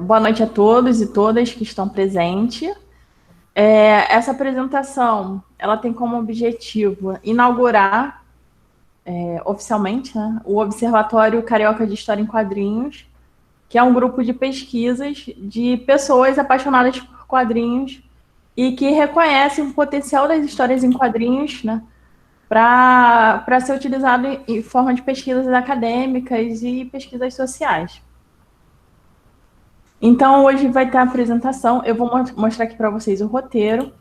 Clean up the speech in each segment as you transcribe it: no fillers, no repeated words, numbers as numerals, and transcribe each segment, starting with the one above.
Boa noite a todos e todas que estão presentes. Essa apresentação, ela tem como objetivo inaugurar oficialmente, né, o Observatório Carioca de História em Quadrinhos, que é um grupo de pesquisas de pessoas apaixonadas por quadrinhos e que reconhecem o potencial das histórias em quadrinhos, né, para ser utilizado em forma de pesquisas acadêmicas e pesquisas sociais. Então, hoje vai ter a apresentação. Eu vou mostrar aqui para vocês o roteiro.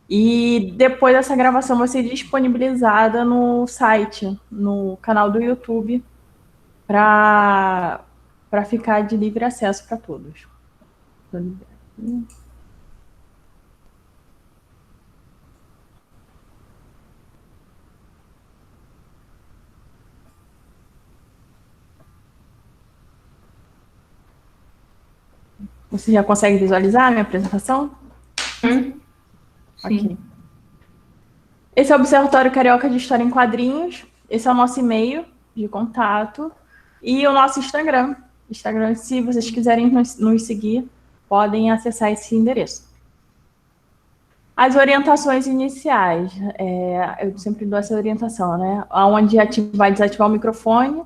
E depois essa gravação vai ser disponibilizada no site, no canal do YouTube, para ficar de livre acesso para todos. Você já consegue visualizar a minha apresentação? Sim. Ok. Esse é o Observatório Carioca de História em Quadrinhos. Esse é o nosso e-mail de contato. E o nosso Instagram. Se vocês quiserem nos seguir, podem acessar esse endereço. As orientações iniciais. Eu sempre dou essa orientação, né? Onde ativar e desativar o microfone,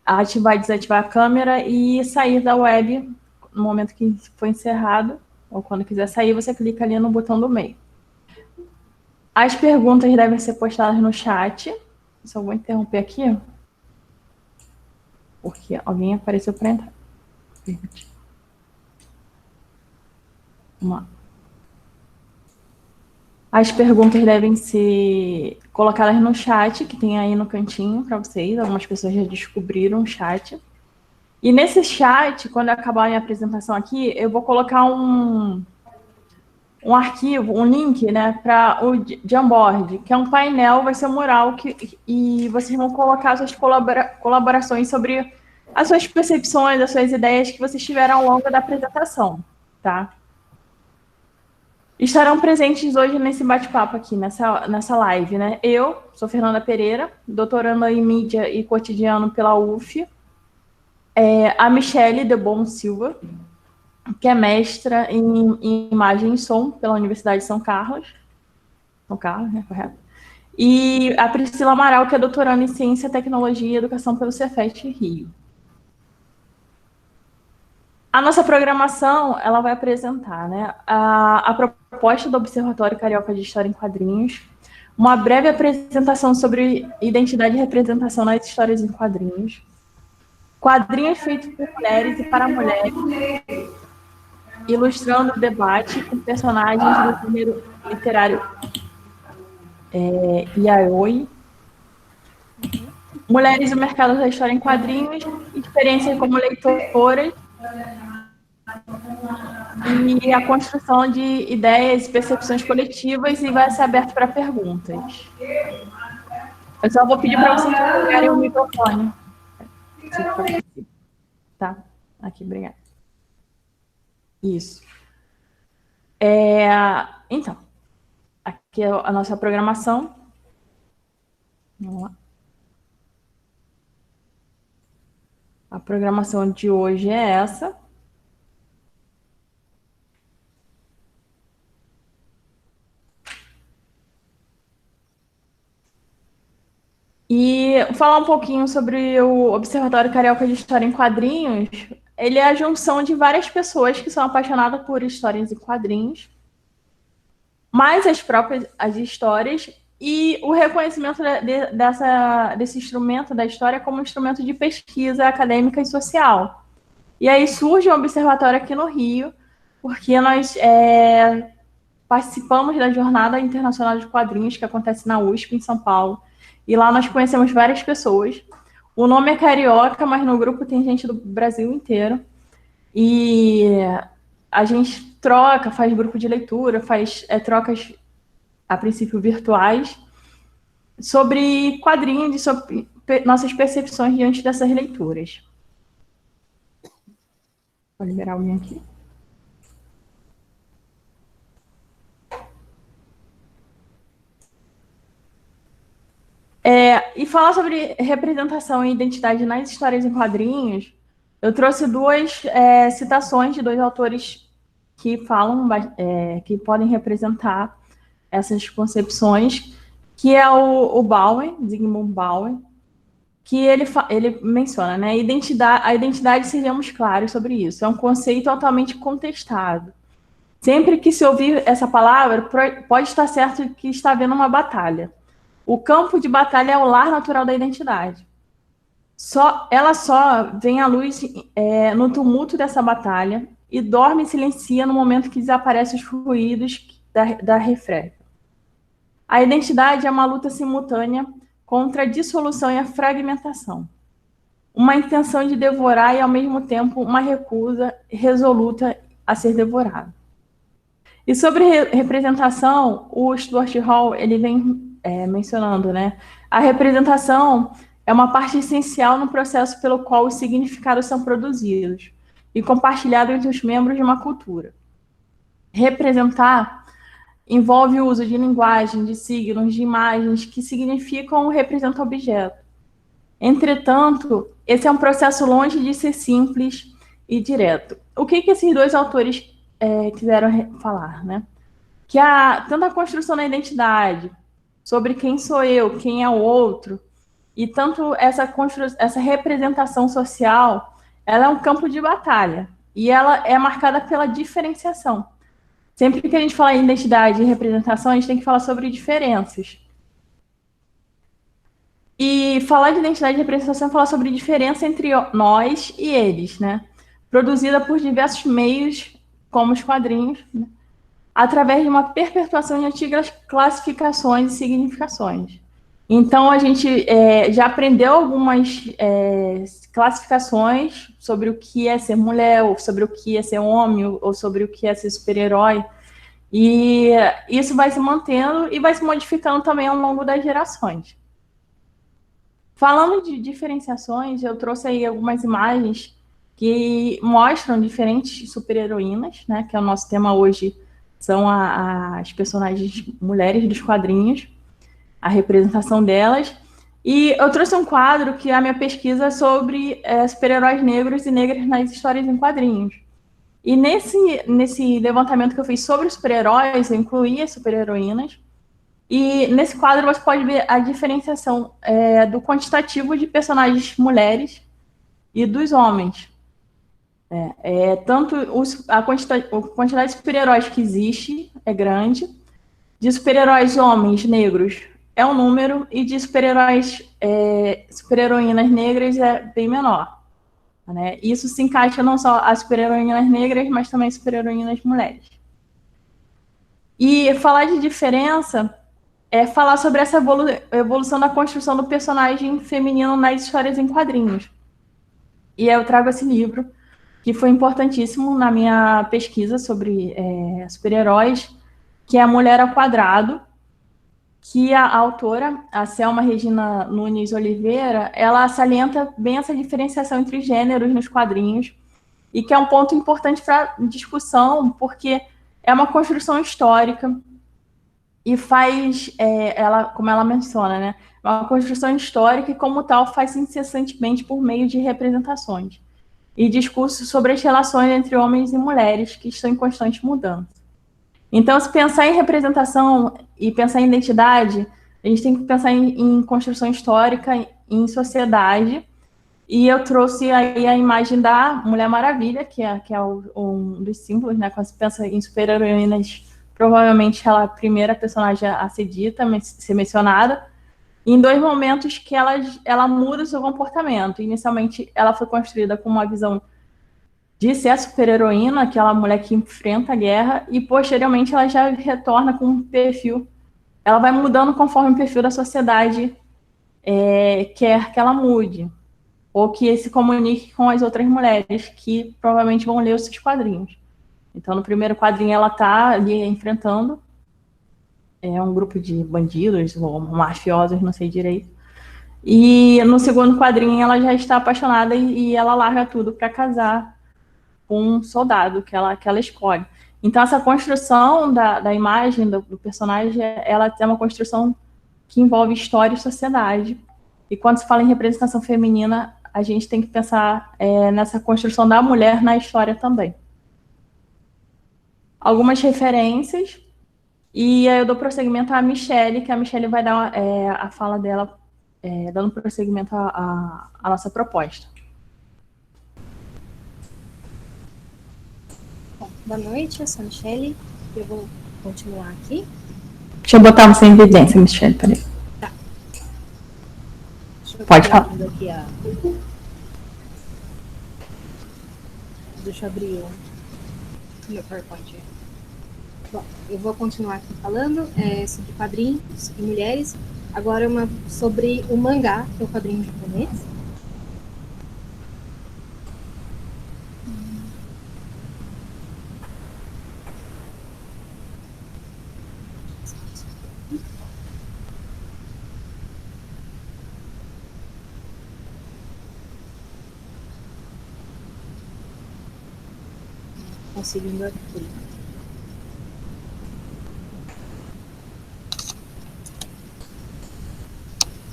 ativar e desativar a câmera e sair da web no momento que for encerrado, ou quando quiser sair, você clica ali no botão do meio. As perguntas devem ser postadas no chat. Só vou interromper aqui, porque alguém apareceu para entrar. Vamos lá. As perguntas devem ser colocadas no chat, que tem aí no cantinho para vocês. Algumas pessoas já descobriram o chat. E nesse chat, quando eu acabar a minha apresentação aqui, eu vou colocar um arquivo, um link, né, para o Jamboard, que é um painel, vai ser um mural, e vocês vão colocar suas colaborações sobre as suas percepções, as suas ideias que vocês tiveram ao longo da apresentação, tá? Estarão presentes hoje nesse bate-papo aqui, nessa live, né? Eu sou Fernanda Pereira, doutoranda em mídia e cotidiano pela UF, a Michele de Bon Silva, que é mestra em imagem e som pela Universidade de São Carlos. São Carlos, né? Correto. E a Priscila Amaral, que é doutoranda em Ciência, Tecnologia e Educação pelo Cefet Rio. A nossa programação, ela vai apresentar, né, a proposta do Observatório Carioca de História em Quadrinhos, uma breve apresentação sobre identidade e representação nas histórias em quadrinhos, quadrinhos feitos por mulheres e para mulheres, ilustrando o debate com personagens do gênero literário yaoi, mulheres no mercado da história em quadrinhos, experiências como leitoras e a construção de ideias e percepções coletivas, e vai ser aberto para perguntas. Eu só vou pedir para vocês ligarem o microfone. Tá? Aqui, obrigada. Isso. Então, aqui é a nossa programação. Vamos lá. A programação de hoje é essa. E falar um pouquinho sobre o Observatório Carioca de História em Quadrinhos. Ele é a junção de várias pessoas que são apaixonadas por histórias em quadrinhos, mais as histórias e o reconhecimento desse instrumento da história como instrumento de pesquisa acadêmica e social. E aí surge um observatório aqui no Rio, porque nós participamos da Jornada Internacional de Quadrinhos, que acontece na USP, em São Paulo, e lá nós conhecemos várias pessoas. O nome é carioca, mas no grupo tem gente do Brasil inteiro. E a gente troca, faz grupo de leitura, faz trocas, a princípio, virtuais, sobre quadrinhos e sobre nossas percepções diante dessas leituras. Vou liberar alguém aqui. E falar sobre representação e identidade nas histórias em quadrinhos Eu trouxe duas citações de dois autores que falam, que podem representar essas concepções, que é o Bowen, Zygmunt Bowen, que ele menciona, né? A identidade, sejamos claros sobre isso, é um conceito altamente contestado. Sempre que se ouvir essa palavra, pode estar certo que está havendo uma batalha. O campo de batalha é o lar natural da identidade. Ela só vem à luz no tumulto dessa batalha e dorme e silencia no momento que desaparecem os ruídos da refrega. A identidade é uma luta simultânea contra a dissolução e a fragmentação. Uma intenção de devorar e, ao mesmo tempo, uma recusa resoluta a ser devorado. E sobre representação, o Stuart Hall ele vem mencionando, né? A representação é uma parte essencial no processo pelo qual os significados são produzidos e compartilhados entre os membros de uma cultura. Representar envolve o uso de linguagem, de signos, de imagens que significam ou representam objeto. Entretanto, esse é um processo longe de ser simples e direto. O que esses dois autores quiseram falar, né? Que tanto a construção da identidade, sobre quem sou eu, quem é o outro, e tanto essa representação social, ela é um campo de batalha, e ela é marcada pela diferenciação. Sempre que a gente fala em identidade e representação, a gente tem que falar sobre diferenças. E falar de identidade e representação é falar sobre diferença entre nós e eles, né? Produzida por diversos meios, como os quadrinhos, né? Através de uma perpetuação de antigas classificações e significações. Então, a gente já aprendeu algumas classificações sobre o que é ser mulher, ou sobre o que é ser homem, ou sobre o que é ser super-herói. E isso vai se mantendo e vai se modificando também ao longo das gerações. Falando de diferenciações, eu trouxe aí algumas imagens que mostram diferentes super-heroínas, né? Que é o nosso tema hoje, são as personagens mulheres dos quadrinhos, a representação delas. E eu trouxe um quadro que é a minha pesquisa sobre super-heróis negros e negras nas histórias em quadrinhos. E nesse levantamento que eu fiz sobre os super-heróis, eu incluí as super-heroínas. E nesse quadro você pode ver a diferenciação do quantitativo de personagens mulheres e dos homens. Tanto a quantidade de super-heróis que existe é grande, de super-heróis homens negros é um número, e de super-heróis, super-heroínas negras é bem menor. Né? Isso se encaixa não só as super-heroínas negras, mas também as super-heroínas mulheres. E falar de diferença é falar sobre essa evolução da construção do personagem feminino nas histórias em quadrinhos. E eu trago esse livro, que foi importantíssimo na minha pesquisa sobre super-heróis, que é A Mulher ao Quadrado, que a autora, a Selma Regina Nunes Oliveira, ela salienta bem essa diferenciação entre gêneros nos quadrinhos, e que é um ponto importante para discussão, porque é uma construção histórica, e faz, como ela menciona, né, uma construção histórica e, como tal, faz incessantemente por meio de representações e discursos sobre as relações entre homens e mulheres que estão em constante mudança. Então, se pensar em representação e pensar em identidade, a gente tem que pensar em construção histórica, em sociedade, e eu trouxe aí a imagem da Mulher Maravilha, que é um dos símbolos, né, quando se pensa em super-heroínas, provavelmente ela é a primeira personagem a ser dita, ser mencionada, em dois momentos que ela muda o seu comportamento. Inicialmente, ela foi construída com uma visão de ser a super-heroína, aquela mulher que enfrenta a guerra, e posteriormente ela já retorna com um perfil. Ela vai mudando conforme o perfil da sociedade quer que ela mude, ou que se comunique com as outras mulheres que provavelmente vão ler os seus quadrinhos. Então, no primeiro quadrinho, ela está ali enfrentando um grupo de bandidos ou mafiosos, não sei direito. E no segundo quadrinho, ela já está apaixonada e ela larga tudo para casar com um soldado que ela escolhe. Então, essa construção da imagem do personagem, ela é uma construção que envolve história e sociedade. E quando se fala em representação feminina, a gente tem que pensar nessa construção da mulher na história também. Algumas referências, e aí eu dou prosseguimento à Michelle, que a Michelle vai dar a fala dela, dando prosseguimento à nossa proposta. Bom, boa noite, eu sou a Michelle, eu vou continuar aqui. Deixa eu botar você em evidência, Michelle, peraí. Tá. Pode falar. Aqui Deixa eu abrir o meu PowerPoint. Bom, eu vou continuar aqui falando sobre quadrinhos e mulheres. Agora sobre o mangá, que é o quadrinho japonês. Conseguindo aqui.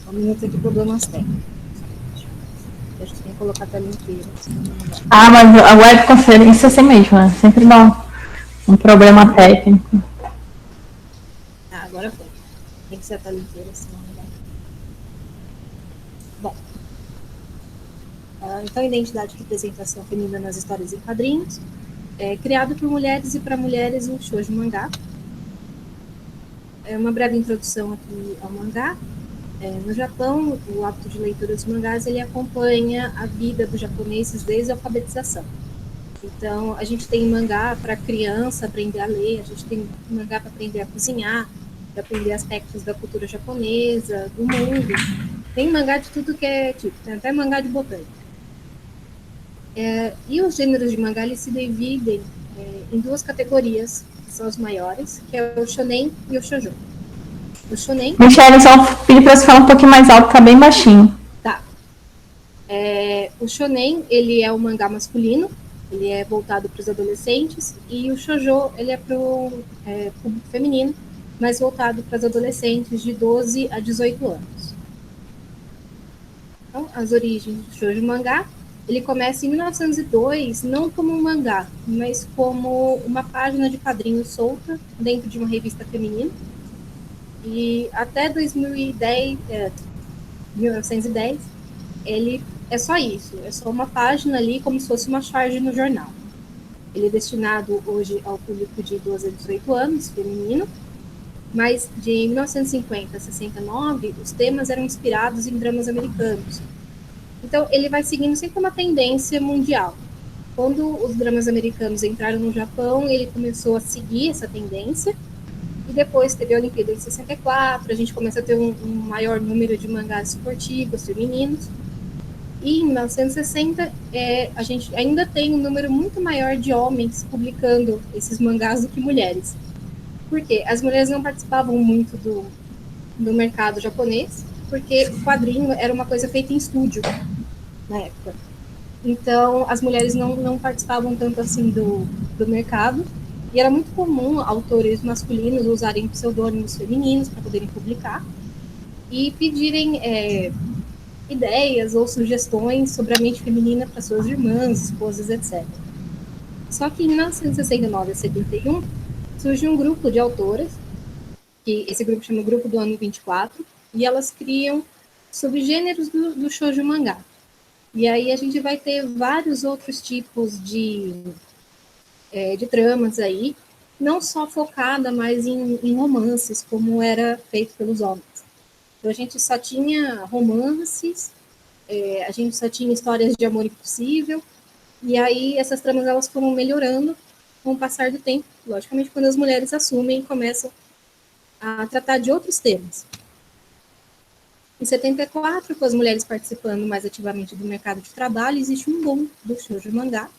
Só um minuto de problemas técnicos. A gente tem que colocar a tela inteira. Mas a webconferência é assim mesmo, né? Sempre dá um problema técnico. Agora foi. Tem que ser a tela inteira, senão não dá. Bom. Então, identidade e representação feminina nas histórias em quadrinhos. Criado por mulheres e para mulheres, o shoujo mangá. Uma breve introdução aqui ao mangá. No Japão, o hábito de leitura dos mangás, ele acompanha a vida dos japoneses desde a alfabetização. Então, a gente tem mangá para criança aprender a ler, a gente tem mangá para aprender a cozinhar, para aprender aspectos da cultura japonesa, do mundo. Tem mangá de tudo que é tipo, tem até mangá de botânica. E os gêneros de mangá, eles se dividem em duas categorias, que são as maiores, que é o shonen e o shoujo. O shonen... Michelle, só pedir para você falar um pouquinho mais alto, tá bem baixinho. Tá. O shonen, ele é um mangá masculino, ele é voltado para os adolescentes, e o shoujo, ele é para o público feminino, mas voltado para os adolescentes de 12 a 18 anos. Então, as origens do shoujo mangá, ele começa em 1902, não como um mangá, mas como uma página de quadrinhos solta dentro de uma revista feminina. E até 1910, ele é só isso, é só uma página ali, como se fosse uma charge no jornal. Ele é destinado hoje ao público de 12 a 18 anos, feminino, mas de 1950 a 69, os temas eram inspirados em dramas americanos. Então, ele vai seguindo sempre uma tendência mundial. Quando os dramas americanos entraram no Japão, ele começou a seguir essa tendência, e depois teve a Olimpíada de 64, a gente começa a ter um maior número de mangás esportivos femininos, e em 1960 a gente ainda tem um número muito maior de homens publicando esses mangás do que mulheres. Por quê? As mulheres não participavam muito do mercado japonês, porque o quadrinho era uma coisa feita em estúdio na época. Então, as mulheres não participavam tanto assim do mercado, e era muito comum autores masculinos usarem pseudônimos femininos para poderem publicar e pedirem ideias ou sugestões sobre a mente feminina para suas irmãs, esposas, etc. Só que em 1969 a 71 surge um grupo de autoras, que esse grupo chama Grupo do Ano 24, e elas criam subgêneros do shoujo mangá. E aí a gente vai ter vários outros tipos de tramas aí, não só focada mais em romances, como era feito pelos homens. Então a gente só tinha romances, a gente só tinha histórias de amor impossível, e aí essas tramas elas foram melhorando com o passar do tempo, logicamente quando as mulheres assumem e começam a tratar de outros temas. Em 74, com as mulheres participando mais ativamente do mercado de trabalho, existe um boom do shoujo mangá.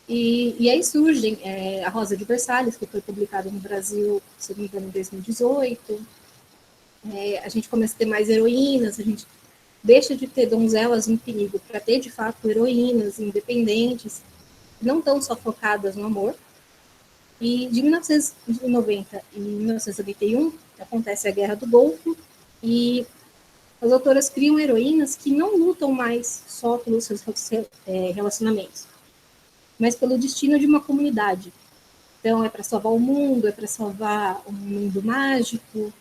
E aí surgem A Rosa de Versalhes, que foi publicado no Brasil, se não me engano, em 2018. A gente começa a ter mais heroínas, a gente deixa de ter donzelas em perigo para ter, de fato, heroínas independentes, não tão só focadas no amor. E de 1990 e 1991 acontece a Guerra do Golfo, e As autoras criam heroínas que não lutam mais só pelos seus relacionamentos, mas pelo destino de uma comunidade. Então, é para salvar o mundo, é para salvar um mundo mágico,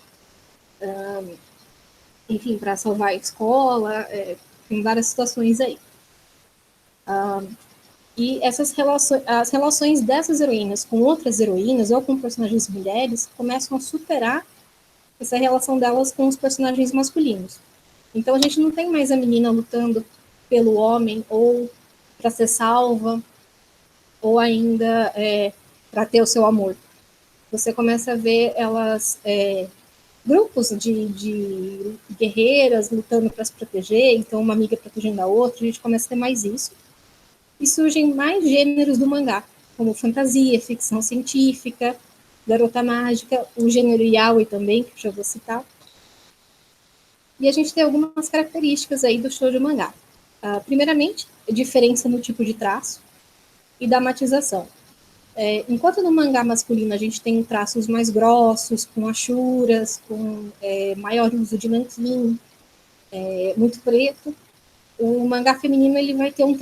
enfim, para salvar a escola, tem várias situações aí. E essas relações, as relações dessas heroínas com outras heroínas ou com personagens mulheres começam a superar essa relação delas com os personagens masculinos. Então a gente não tem mais a menina lutando pelo homem ou para ser salva ou ainda para ter o seu amor. Você começa a ver elas grupos de guerreiras lutando para se proteger, então uma amiga protegendo a outra, a gente começa a ter mais isso. E surgem mais gêneros do mangá, como fantasia, ficção científica, garota mágica, o gênero yaoi também, que eu já vou citar. E a gente tem algumas características aí do shoujo mangá. Primeiramente, a diferença no tipo de traço e da matização. Enquanto no mangá masculino a gente tem traços mais grossos, com achuras, com maior uso de nanquim, muito preto, o mangá feminino ele vai ter um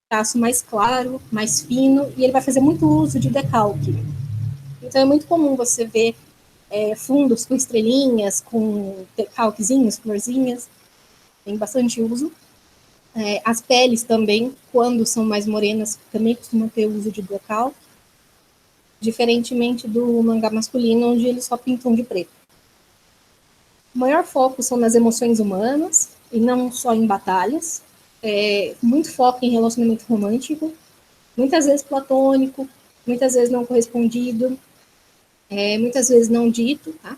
traço mais claro, mais fino, e ele vai fazer muito uso de decalque. Então é muito comum você ver fundos com estrelinhas, com decalquezinhos, florzinhas, tem bastante uso. As peles também, quando são mais morenas, também costumam ter uso de decalque, diferentemente do mangá masculino, onde eles só pintam de preto. O maior foco são nas emoções humanas, e não só em batalhas. Muito foco em relacionamento romântico, muitas vezes platônico, muitas vezes não correspondido, muitas vezes não dito, tá?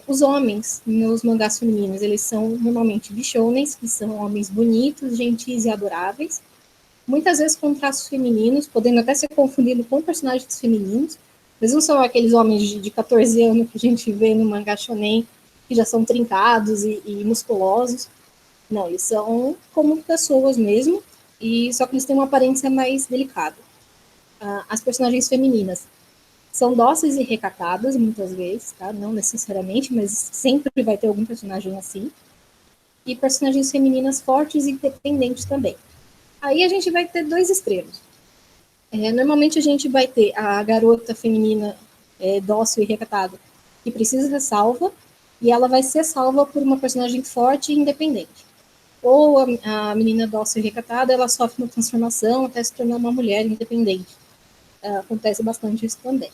Os homens nos mangás femininos, eles são normalmente bishonens, que são homens bonitos, gentis e adoráveis, muitas vezes com traços femininos, podendo até ser confundido com personagens femininos. Eles não são aqueles homens de 14 anos que a gente vê no mangá shonen, que já são trincados e musculosos. Não, eles são como pessoas mesmo, e só que eles têm uma aparência mais delicada. As personagens femininas são dóceis e recatadas, muitas vezes, tá? Não necessariamente, mas sempre vai ter algum personagem assim. E personagens femininas fortes e independentes também. Aí a gente vai ter dois extremos. Normalmente a gente vai ter a garota feminina dócil e recatada, que precisa ser salva, e ela vai ser salva por uma personagem forte e independente. Ou a menina dócil e recatada, ela sofre uma transformação até se tornar uma mulher independente. Acontece bastante isso também.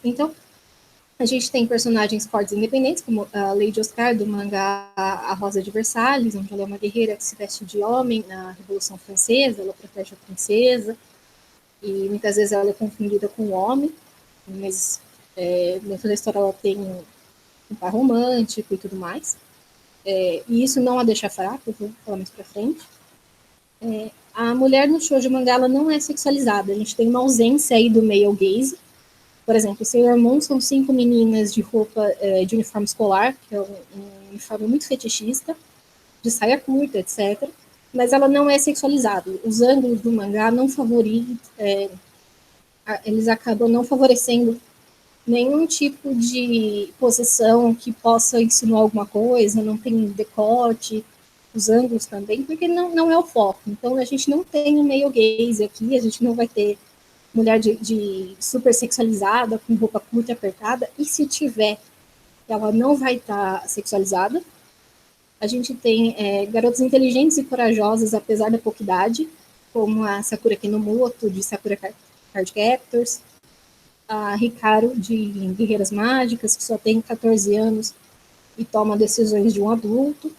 Então, a gente tem personagens fortes e independentes, como a Lady Oscar, do mangá A Rosa de Versalhes, onde ela é uma guerreira que se veste de homem na Revolução Francesa, ela protege a princesa, e muitas vezes ela é confundida com o homem, mas dentro da história ela tem um par romântico e tudo mais. E isso não a deixa fraca, eu vou falar mais pra frente. A mulher no shoujo mangá ela não é sexualizada, a gente tem uma ausência aí do male gaze. Por exemplo, Sailor Moon são 5 meninas de roupa de uniforme escolar, que é um uniforme muito fetichista, de saia curta, etc. Mas ela não é sexualizada. Os ângulos do mangá não favorecem, eles acabam não favorecendo nenhum tipo de posição que possa insinuar alguma coisa, não tem decote, os ângulos também, porque não é o foco. Então a gente não tem um male gaze aqui, a gente não vai ter mulher de super sexualizada, com roupa curta e apertada, e se tiver, ela não vai estar sexualizada. A gente tem garotas inteligentes e corajosas, apesar da pouca idade, como a Sakura Kinomoto, de Sakura Card Captors, a Hikaru, de Guerreiras Mágicas, que só tem 14 anos e toma decisões de um adulto.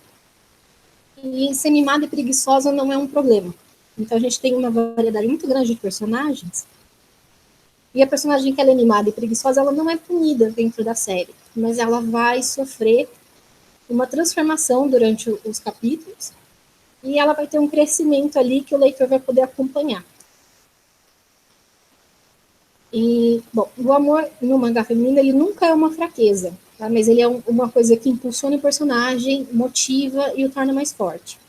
E ser mimada e preguiçosa não é um problema. Então a gente tem uma variedade muito grande de personagens. E a personagem que ela é animada e preguiçosa, ela não é punida dentro da série, mas ela vai sofrer uma transformação durante os capítulos e ela vai ter um crescimento ali que o leitor vai poder acompanhar. E, bom, o amor no mangá feminino, ele nunca é uma fraqueza, tá? Mas ele é uma coisa que impulsiona o personagem, motiva e o torna mais forte.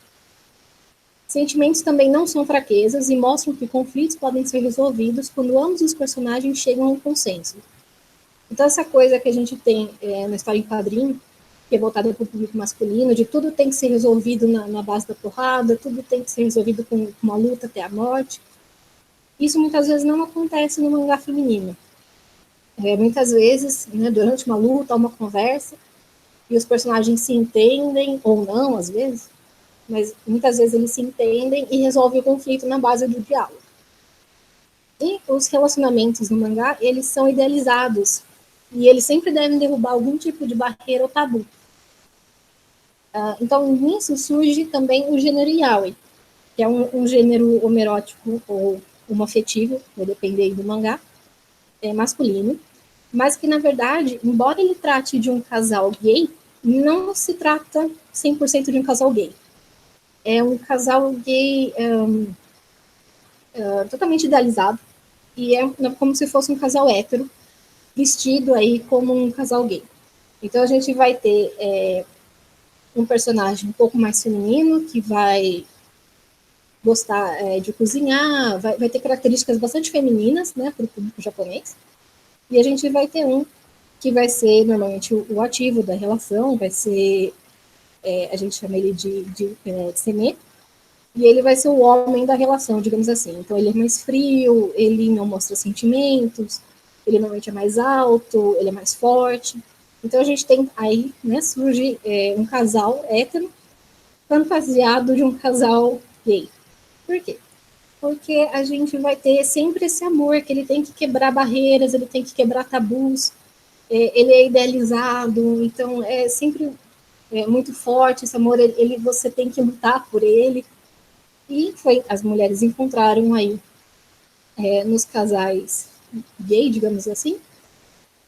Sentimentos também não são fraquezas e mostram que conflitos podem ser resolvidos quando ambos os personagens chegam a um consenso. Então, essa coisa que a gente tem na história em quadrinho, que é voltada para o público masculino, de tudo tem que ser resolvido na base da porrada, tudo tem que ser resolvido com uma luta até a morte. Isso muitas vezes não acontece no mangá feminino. Muitas vezes, né, durante uma luta, uma conversa, e os personagens se entendem, ou não, às vezes, mas muitas vezes eles se entendem e resolvem o conflito na base do diálogo. E os relacionamentos no mangá, eles são idealizados, e eles sempre devem derrubar algum tipo de barreira ou tabu. Então, nisso surge também o gênero yaoi, que é um gênero homerótico ou homoafetivo, vai depender do mangá, masculino, mas que, na verdade, embora ele trate de um casal gay, não se trata 100% de um casal gay. É um casal gay totalmente idealizado, e é como se fosse um casal hétero, vestido aí como um casal gay. Então, a gente vai ter um personagem um pouco mais feminino, que vai gostar de cozinhar, vai ter características bastante femininas, né, para o público japonês. E a gente vai ter um que vai ser normalmente o ativo da relação, vai ser, a gente chama ele de seme, e ele vai ser o homem da relação, digamos assim. Então ele é mais frio, ele não mostra sentimentos, ele normalmente é mais alto, ele é mais forte. Então a gente tem aí, né, surge um casal hétero fantasiado de um casal gay. Por quê? Porque a gente vai ter sempre esse amor, que ele tem que quebrar barreiras, ele tem que quebrar tabus, ele é idealizado, então é sempre muito forte esse amor, você tem que lutar por ele. E as mulheres encontraram aí, nos casais gay, digamos assim,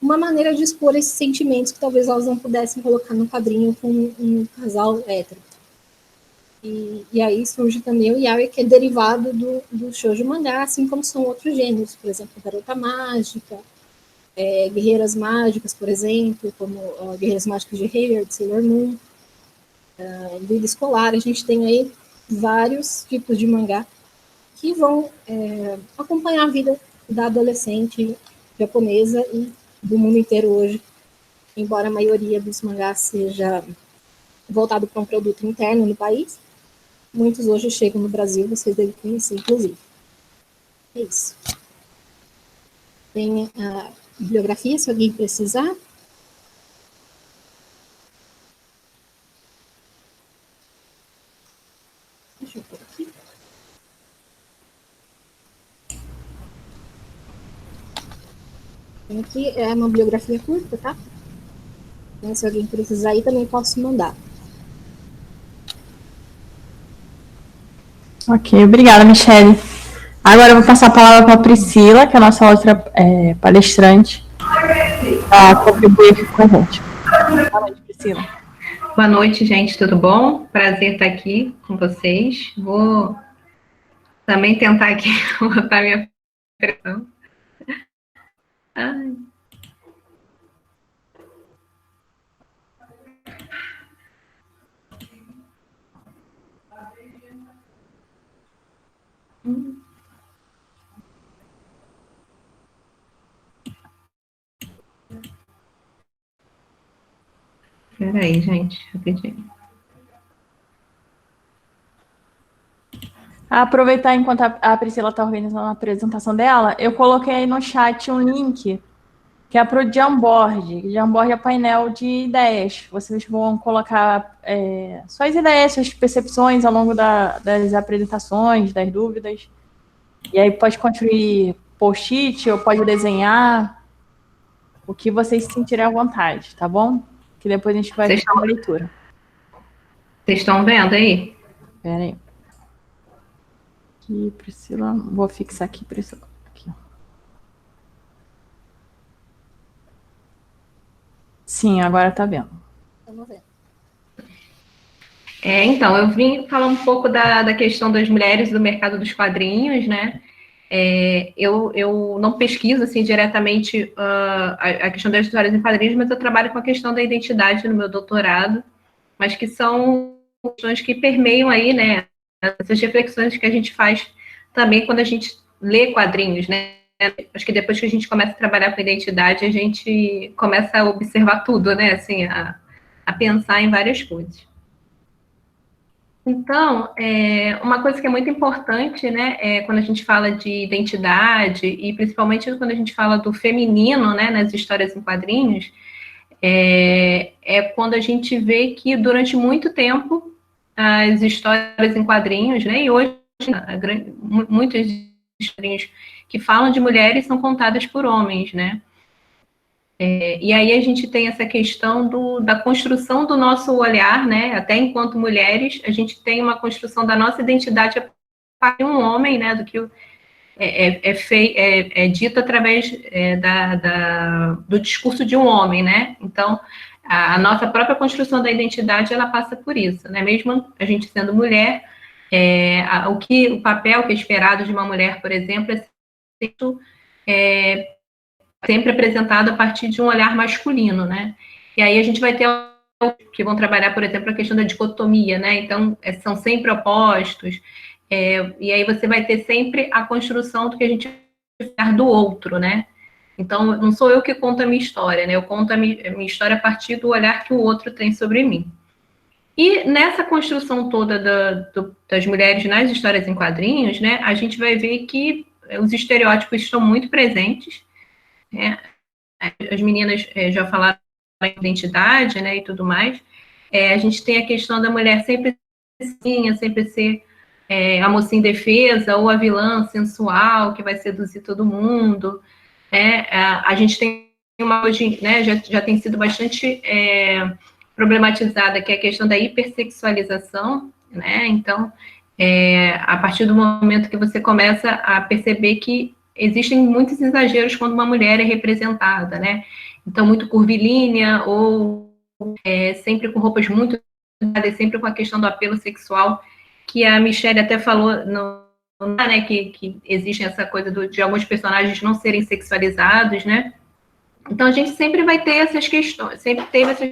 uma maneira de expor esses sentimentos que talvez elas não pudessem colocar no quadrinho com um casal hétero. E aí surge também o yaoi, que é derivado do shoujo mangá, assim como são outros gêneros, por exemplo, Garota Mágica, Guerreiras Mágicas, por exemplo, como Guerreiras Mágicas de Hayward, Sailor Moon, Vida Escolar. A gente tem aí vários tipos de mangá que vão acompanhar a vida da adolescente japonesa e do mundo inteiro hoje, embora a maioria dos mangás seja voltado para um produto interno no país. Muitos hoje chegam no Brasil, vocês devem conhecer, inclusive. É isso. Tem a bibliografia, se alguém precisar. Deixa eu pôr aqui. Tem aqui, é uma bibliografia curta, tá? Se alguém precisar aí, também posso mandar. Ok, obrigada, Michele. Agora eu vou passar a palavra para a Priscila, que é a nossa outra palestrante, para contribuir aqui com a gente. Boa noite, Priscila. Boa noite, gente, tudo bom? Prazer estar aqui com vocês. Vou também tentar aqui botar minha pressão. Ai. Espera aí, gente, rapidinho. Aproveitar enquanto a Priscila está organizando a apresentação dela, eu coloquei aí no chat um link que é para o Jamboard. Jamboard é painel de ideias. Vocês vão colocar suas ideias, suas percepções ao longo das apresentações, das dúvidas. E aí pode construir post-it ou pode desenhar o que vocês se sentirem à vontade, tá bom? Que depois a gente vai ter uma leitura. Vocês estão vendo aí? Espera aí. Aqui, Priscila. Vou fixar aqui, Priscila. Aqui. Sim, agora tá vendo. Estamos vendo. Então, eu vim falar um pouco da questão das mulheres do mercado dos quadrinhos, né? Eu não pesquiso, assim, diretamente a questão das histórias em quadrinhos, mas eu trabalho com a questão da identidade no meu doutorado, mas que são questões que permeiam aí, né? Essas reflexões que a gente faz também quando a gente lê quadrinhos, né? Acho que depois que a gente começa a trabalhar com identidade, a gente começa a observar tudo, né? Assim, a pensar em várias coisas. Então, uma coisa que é muito importante, né, quando a gente fala de identidade, e principalmente quando a gente fala do feminino, né, nas histórias em quadrinhos, quando a gente vê que durante muito tempo as histórias em quadrinhos, né, e hoje muitas histórias que falam de mulheres são contadas por homens, né? E aí a gente tem essa questão da construção do nosso olhar, né? Até enquanto mulheres, a gente tem uma construção da nossa identidade a partir de um homem, né? Do que é dito através do discurso de um homem, né? Então, a nossa própria construção da identidade, ela passa por isso, né? Mesmo a gente sendo mulher, o papel que é esperado de uma mulher, por exemplo, é sempre apresentado a partir de um olhar masculino, né? E aí a gente vai ter que vão trabalhar, por exemplo, a questão da dicotomia, né? Então, são sempre opostos, e aí você vai ter sempre a construção do que a gente vai do outro, né? Então, não sou eu que conto a minha história, né? Eu conto a minha história a partir do olhar que o outro tem sobre mim. E nessa construção toda das mulheres nas histórias em quadrinhos, né? A gente vai ver que os estereótipos estão muito presentes, né? As meninas já falaram da identidade, né, e tudo mais. A gente tem a questão da mulher sempre ser a mocinha indefesa ou a vilã sensual que vai seduzir todo mundo. A gente tem uma hoje, né, já tem sido bastante problematizada, que é a questão da hipersexualização, né? Então, a partir do momento que você começa a perceber que existem muitos exageros quando uma mulher é representada, né? Então, muito curvilínea, ou sempre com roupas muito... sempre com a questão do apelo sexual, que a Michelle até falou, né, que existe essa coisa de alguns personagens não serem sexualizados, né? Então, a gente sempre vai ter essas questões, sempre teve essas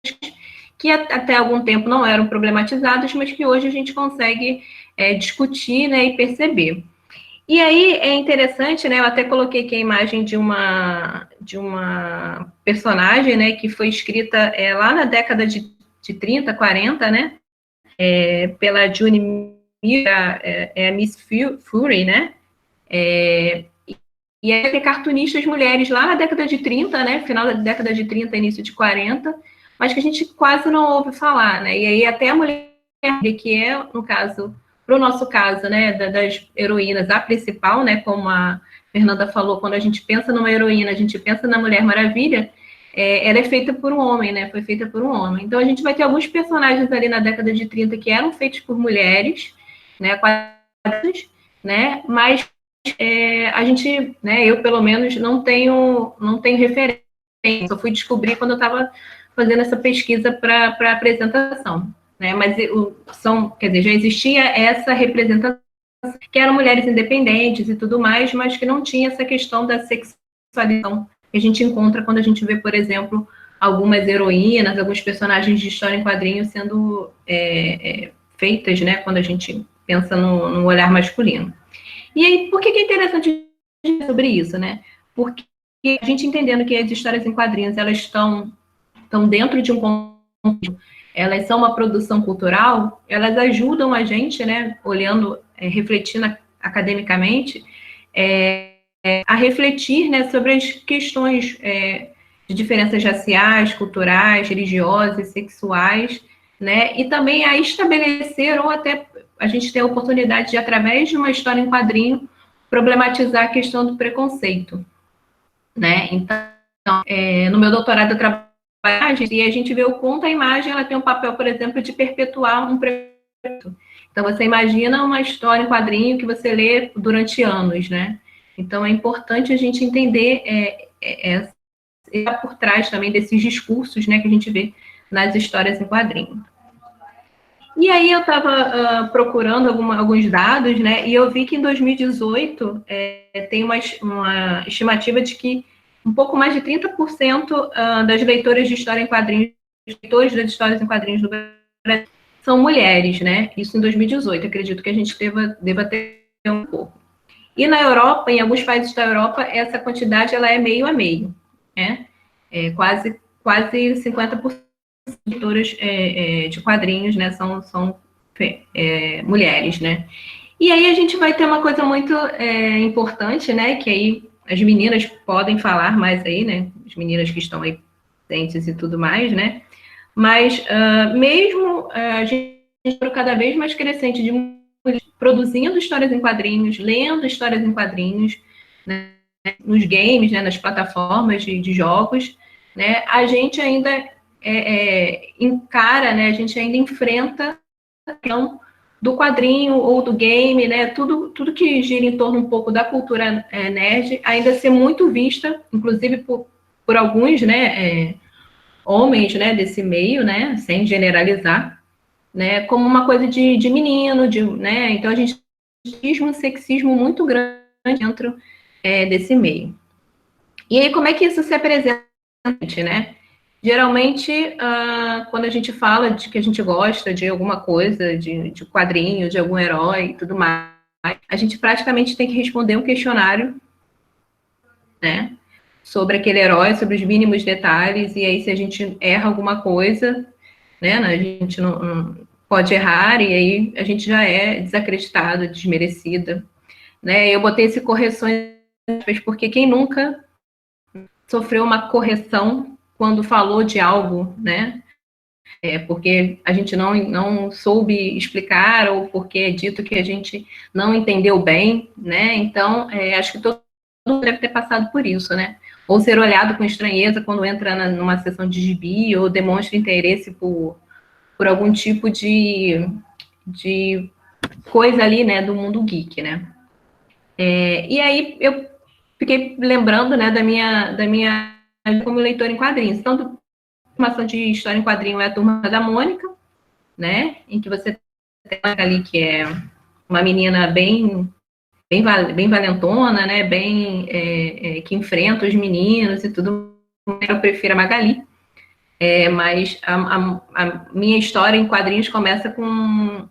questões que até algum tempo não eram problematizadas, mas que hoje a gente consegue discutir, né, e perceber. E aí é interessante, né? Eu até coloquei aqui a imagem de uma personagem, né? Que foi escrita lá na década de 30, 40, né? Pela June Miller, a Miss Fury, né? E aí tem cartunistas mulheres lá na década de 30, né? Final da década de 30, início de 40, mas que a gente quase não ouve falar, né? E aí até a mulher, que é, no caso... Para o nosso caso, né, das heroínas, a principal, né, como a Fernanda falou, quando a gente pensa numa heroína, a gente pensa na Mulher Maravilha, ela é feita por um homem, né, foi feita por um homem. Então, a gente vai ter alguns personagens ali na década de 30 que eram feitos por mulheres, né, né, mas a gente, né, eu pelo menos não tenho referência, só fui descobrir quando eu estava fazendo essa pesquisa para a apresentação. Né, mas quer dizer, já existia essa representação, que eram mulheres independentes e tudo mais, mas que não tinha essa questão da sexualização que a gente encontra quando a gente vê, por exemplo, algumas heroínas, alguns personagens de história em quadrinhos sendo feitas, né, quando a gente pensa no olhar masculino. E aí, por que é interessante sobre isso, né? Porque a gente entendendo que as histórias em quadrinhos, elas estão dentro de um contexto, elas são uma produção cultural, elas ajudam a gente, né, olhando, refletindo academicamente, a refletir, né, sobre as questões de diferenças raciais, culturais, religiosas, sexuais, né, e também a estabelecer, ou até a gente ter a oportunidade de, através de uma história em quadrinho, problematizar a questão do preconceito, né. Então, no meu doutorado eu trabalho e a gente vê o quanto a imagem ela tem um papel, por exemplo, de perpetuar um preconceito. Então, você imagina uma história em quadrinho que você lê durante anos, né? Então, é importante a gente entender por trás também desses discursos, né, que a gente vê nas histórias em quadrinho. E aí eu estava procurando alguns dados, né, e eu vi que em 2018 tem uma estimativa de que um pouco mais de 30% das leitoras de história em quadrinhos, leitores das histórias em quadrinhos do Brasil são mulheres, né? Isso em 2018, acredito que a gente deva ter um pouco. E na Europa, em alguns países da Europa, essa quantidade ela é meio a meio, né? Quase 50%. editoras de quadrinhos, né, são mulheres, né. E aí a gente vai ter uma coisa muito importante, né, que aí as meninas podem falar mais aí, né, as meninas que estão aí presentes e tudo mais, né, mas mesmo a gente cada vez mais crescente de mulheres produzindo histórias em quadrinhos, lendo histórias em quadrinhos, né, nos games, né, nas plataformas de jogos, né, a gente ainda encara, né, a gente ainda enfrenta a questão do quadrinho ou do game, né, tudo que gira em torno um pouco da cultura nerd, ainda ser muito vista, inclusive por alguns, né, homens, né, desse meio, né, sem generalizar, né, como uma coisa de menino, né, então a gente tem um sexismo muito grande dentro desse meio. E aí, como é que isso se apresenta, né? Geralmente, quando a gente fala de que a gente gosta de alguma coisa, de quadrinho, de algum herói e tudo mais, a gente praticamente tem que responder um questionário, né? Sobre aquele herói, sobre os mínimos detalhes, e aí se a gente erra alguma coisa, né? A gente não pode errar, e aí a gente já é desacreditado, desmerecida, né? Eu botei esse correções, porque quem nunca sofreu uma correção quando falou de algo, né? Porque a gente não soube explicar, ou porque é dito que a gente não entendeu bem, né? Então, acho que todo mundo deve ter passado por isso, né? Ou ser olhado com estranheza quando entra numa sessão de gibi, ou demonstra interesse por algum tipo de coisa ali, né, do mundo geek, né? E aí eu fiquei lembrando, né, da minha como leitora em quadrinhos. Tanto a formação de história em quadrinho é a Turma da Mônica, né, em que você tem ali que é uma menina bem valentona, né, que enfrenta os meninos e tudo. Eu prefiro a Magali, mas a minha história em quadrinhos começa com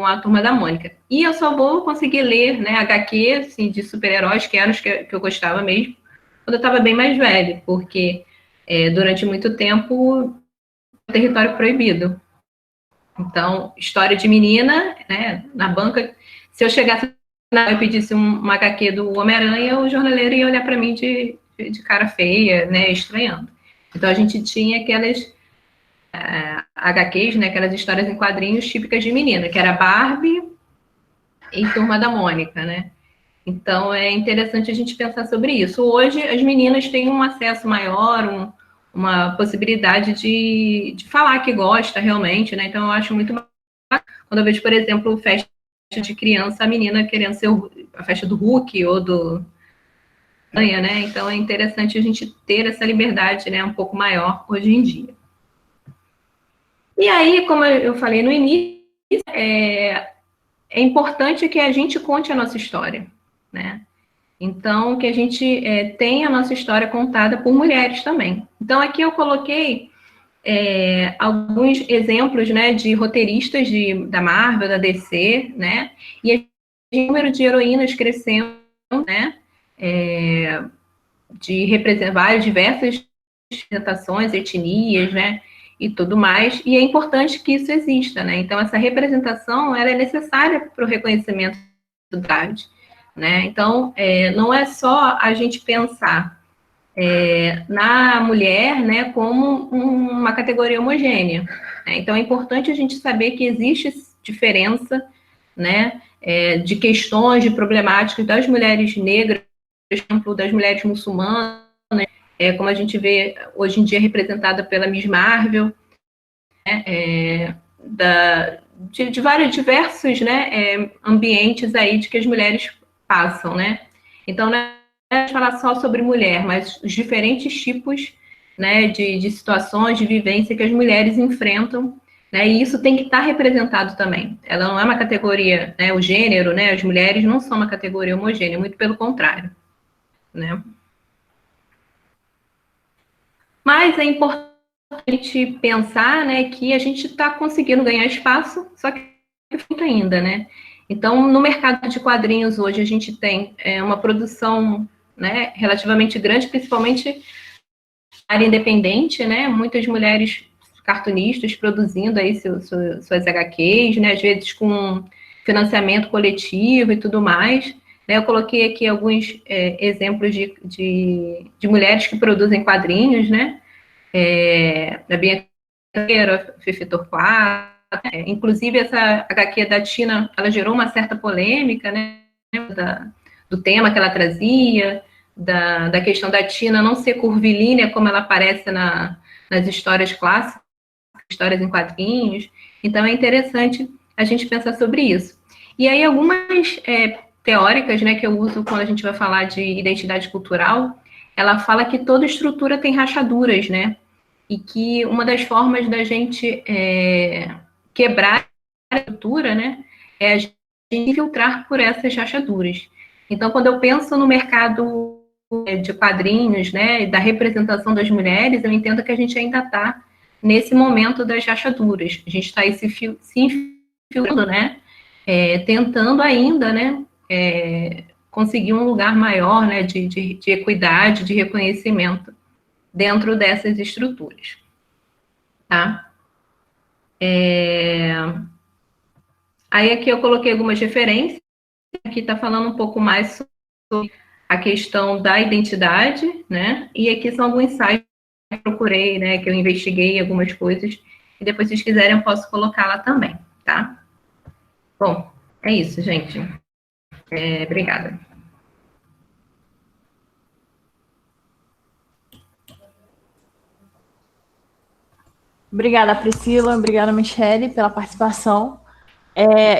a Turma da Mônica. E eu só vou conseguir ler, né, HQ, assim, de super-heróis, que eram os que eu gostava mesmo, quando eu estava bem mais velha, porque durante muito tempo, território proibido. Então, história de menina, né, na banca, se eu chegasse e pedisse uma HQ do Homem-Aranha, o jornaleiro ia olhar para mim de cara feia, né, estranhando. Então, a gente tinha aquelas HQs, né, aquelas histórias em quadrinhos típicas de menina, que era Barbie e Turma da Mônica, né? Então, é interessante a gente pensar sobre isso. Hoje, as meninas têm um acesso maior, uma possibilidade de falar que gosta realmente, né? Então, eu acho muito bacana quando eu vejo, por exemplo, festa de criança, a menina querendo ser a festa do Hulk ou do né? Então, é interessante a gente ter essa liberdade, né, um pouco maior hoje em dia. E aí, como eu falei no início, é importante que a gente conte a nossa história, né? Então, que a gente tenha a nossa história contada por mulheres também. Então, aqui eu coloquei alguns exemplos, né, de roteiristas da Marvel, da DC, né? E o número de heroínas crescendo, né? De representar diversas representações, etnias, né? E tudo mais, e é importante que isso exista, né? Então, essa representação, ela é necessária para o reconhecimento da idade, né? Então, não é só a gente pensar na mulher, né, como uma categoria homogênea, né? Então, é importante a gente saber que existe diferença, né, de questões, de problemáticas das mulheres negras, por exemplo, das mulheres muçulmanas, como a gente vê hoje em dia representada pela Miss Marvel, né, de vários diversos, né, ambientes aí de que as mulheres passam, né? Então, não é falar só sobre mulher, mas os diferentes tipos, né, de situações, de vivência que as mulheres enfrentam, né? E isso tem que estar representado também. Ela não é uma categoria, né, o gênero, né? As mulheres não são uma categoria homogênea, muito pelo contrário, né? Mas é importante pensar, né, que a gente está conseguindo ganhar espaço, só que falta ainda, né? Então, no mercado de quadrinhos hoje a gente tem uma produção, né, relativamente grande, principalmente área independente, né? Muitas mulheres cartunistas produzindo aí suas HQs, né? Às vezes com financiamento coletivo e tudo mais. Né? Eu coloquei aqui alguns exemplos de mulheres que produzem quadrinhos, né? Da Bianca, Fifi Torquato, inclusive essa HQ da Tina, ela gerou uma certa polêmica, né? Do tema que ela trazia, da questão da Tina não ser curvilínea como ela aparece nas histórias clássicas, histórias em quadrinhos. Então é interessante a gente pensar sobre isso. E aí algumas teóricas, né, que eu uso quando a gente vai falar de identidade cultural, ela fala que toda estrutura tem rachaduras, né? E que uma das formas da gente quebrar a estrutura, né, é a gente filtrar por essas rachaduras. Então, quando eu penso no mercado de quadrinhos, né, da representação das mulheres, eu entendo que a gente ainda está nesse momento das rachaduras. A gente está aí se infiltrando, né, tentando ainda, né, conseguir um lugar maior, né, de equidade, de reconhecimento dentro dessas estruturas. Tá? Aí aqui eu coloquei algumas referências. Aqui está falando um pouco mais sobre a questão da identidade, né? E aqui são alguns sites que eu procurei, né? Que eu investiguei algumas coisas. E depois, se vocês quiserem, eu posso colocar lá também, tá? Bom, é isso, gente. Obrigada. Obrigada, Priscila. Obrigada, Michele, pela participação.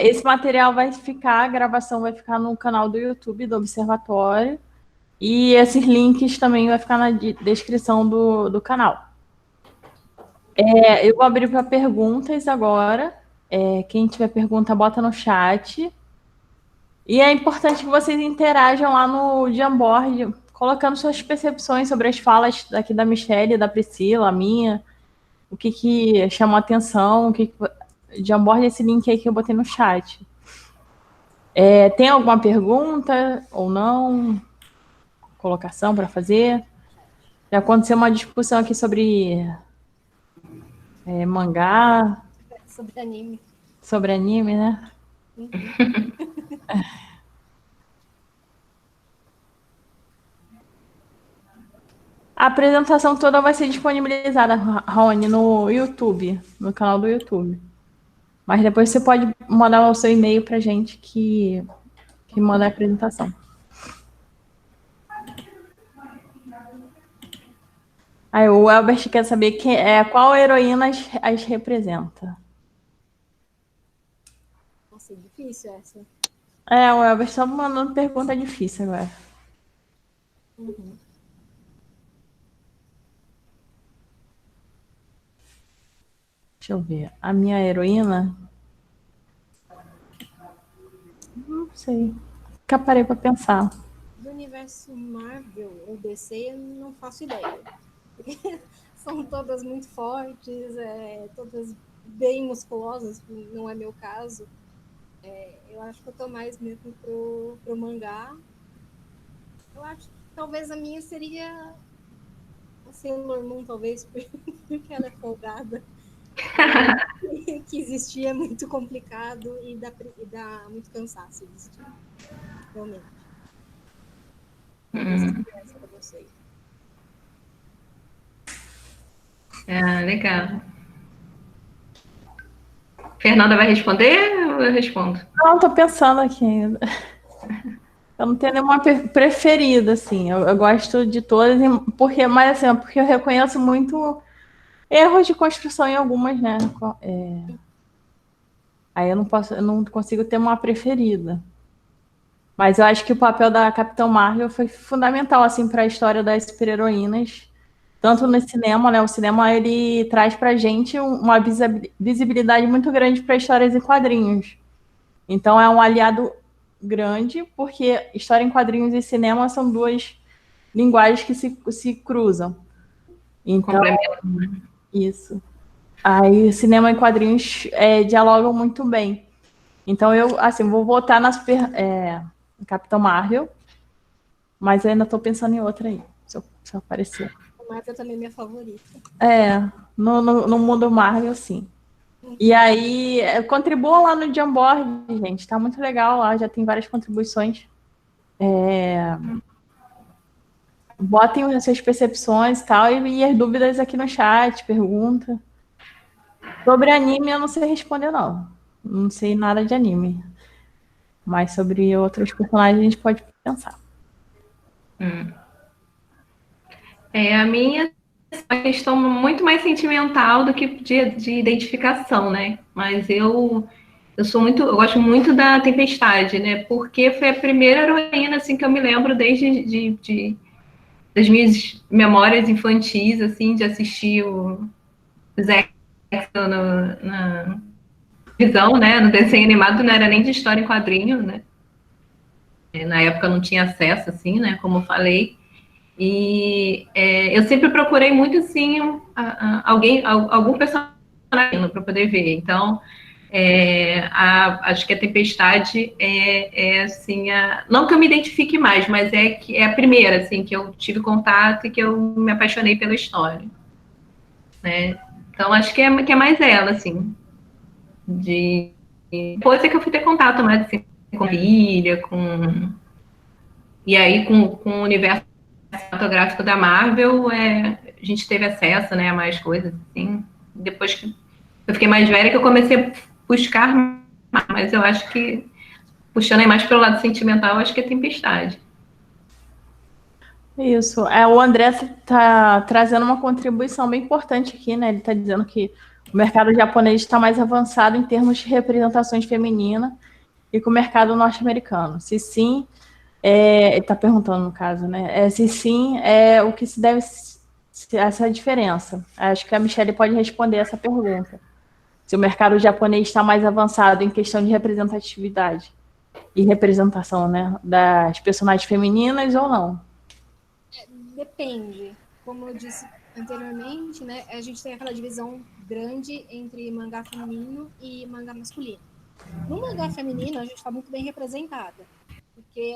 Esse material vai ficar, a gravação vai ficar no canal do YouTube do Observatório. E esses links também vai ficar na descrição do canal. Eu vou abrir para perguntas agora. Quem tiver pergunta, bota no chat. E é importante que vocês interajam lá no Jamboard, colocando suas percepções sobre as falas daqui da Michele, da Priscila, a minha. O que chamou a atenção, Jamboard esse link aí que eu botei no chat. Tem alguma pergunta ou não? Colocação para fazer? Já aconteceu uma discussão aqui sobre mangá. Sobre anime. Sobre anime, né? Uhum. A apresentação toda vai ser disponibilizada, Rony, no YouTube, no canal do YouTube. Mas depois você pode mandar o seu e-mail para a gente que manda a apresentação. Aí o Elbert quer saber qual heroína as representa. Nossa, é difícil essa. O Elbert só mandando pergunta difícil agora. Uhum. Deixa eu ver. A minha heroína? Não sei. Nunca parei para pensar. Do universo Marvel ou DC, eu não faço ideia. São todas muito fortes, todas bem musculosas, não é meu caso. Eu acho que eu tô mais mesmo pro mangá. Eu acho que talvez a minha seria a Sailor Moon, talvez, porque ela é folgada. Que existir é muito complicado e dá muito cansaço existir. Realmente. Essa pra vocês. Legal. Fernanda vai responder ou eu respondo? Não, tô pensando aqui ainda. Eu não tenho nenhuma preferida, assim. Eu gosto de todas, mas assim, porque eu reconheço muito erros de construção em algumas, né? Aí eu não consigo ter uma preferida. Mas eu acho que o papel da Capitã Marvel foi fundamental, assim, para a história das super-heroínas. Tanto no cinema, né? O cinema, ele traz pra gente uma visibilidade muito grande para histórias em quadrinhos. Então, é um aliado grande, porque história em quadrinhos e cinema são duas linguagens que se cruzam. Então, isso. Aí, cinema e quadrinhos dialogam muito bem. Então, eu, assim, vou votar na Capitão Marvel, mas eu ainda estou pensando em outra aí, se eu aparecer. Marvel também é minha favorita. No mundo Marvel, sim. E aí, contribuam lá no Jamboard, gente. Tá muito legal lá, já tem várias contribuições. Botem as suas percepções e tal, e as dúvidas aqui no chat, pergunta. Sobre anime, eu não sei responder, não. Não sei nada de anime. Mas sobre outros personagens, a gente pode pensar. A minha é uma questão muito mais sentimental do que de identificação, né? Mas eu eu gosto muito da Tempestade, né? Porque foi a primeira heroína assim que eu me lembro desde das minhas memórias infantis, assim, de assistir o Zack na visão, né? No desenho animado não era nem de história em quadrinho, né? Na época eu não tinha acesso, assim, né? Como eu falei. E eu sempre procurei muito, assim, algum personagem para poder ver. Então, acho que a Tempestade assim, não que eu me identifique mais, mas que é a primeira, assim, que eu tive contato e que eu me apaixonei pela história, né? Então, acho que é mais ela, assim, depois é que eu fui ter contato mais, assim, com a filha, e aí com o universo cinematográfico da Marvel, a gente teve acesso, né, a mais coisas, assim. Depois que eu fiquei mais velha, que eu comecei a buscar mais, mas eu acho que, puxando aí mais pelo lado sentimental, acho que é Tempestade. Isso. O André está trazendo uma contribuição bem importante aqui, né? Ele está dizendo que o mercado japonês está mais avançado em termos de representações femininas e que o mercado norte-americano. Se sim, ele está perguntando no caso, né? Se sim, o que se deve essa diferença? Acho que a Michelle pode responder essa pergunta. Se o mercado japonês está mais avançado em questão de representatividade e representação, né, das personagens femininas ou não? Depende. Como eu disse anteriormente, né, a gente tem aquela divisão grande entre mangá feminino e mangá masculino. No mangá feminino, a gente está muito bem representada, porque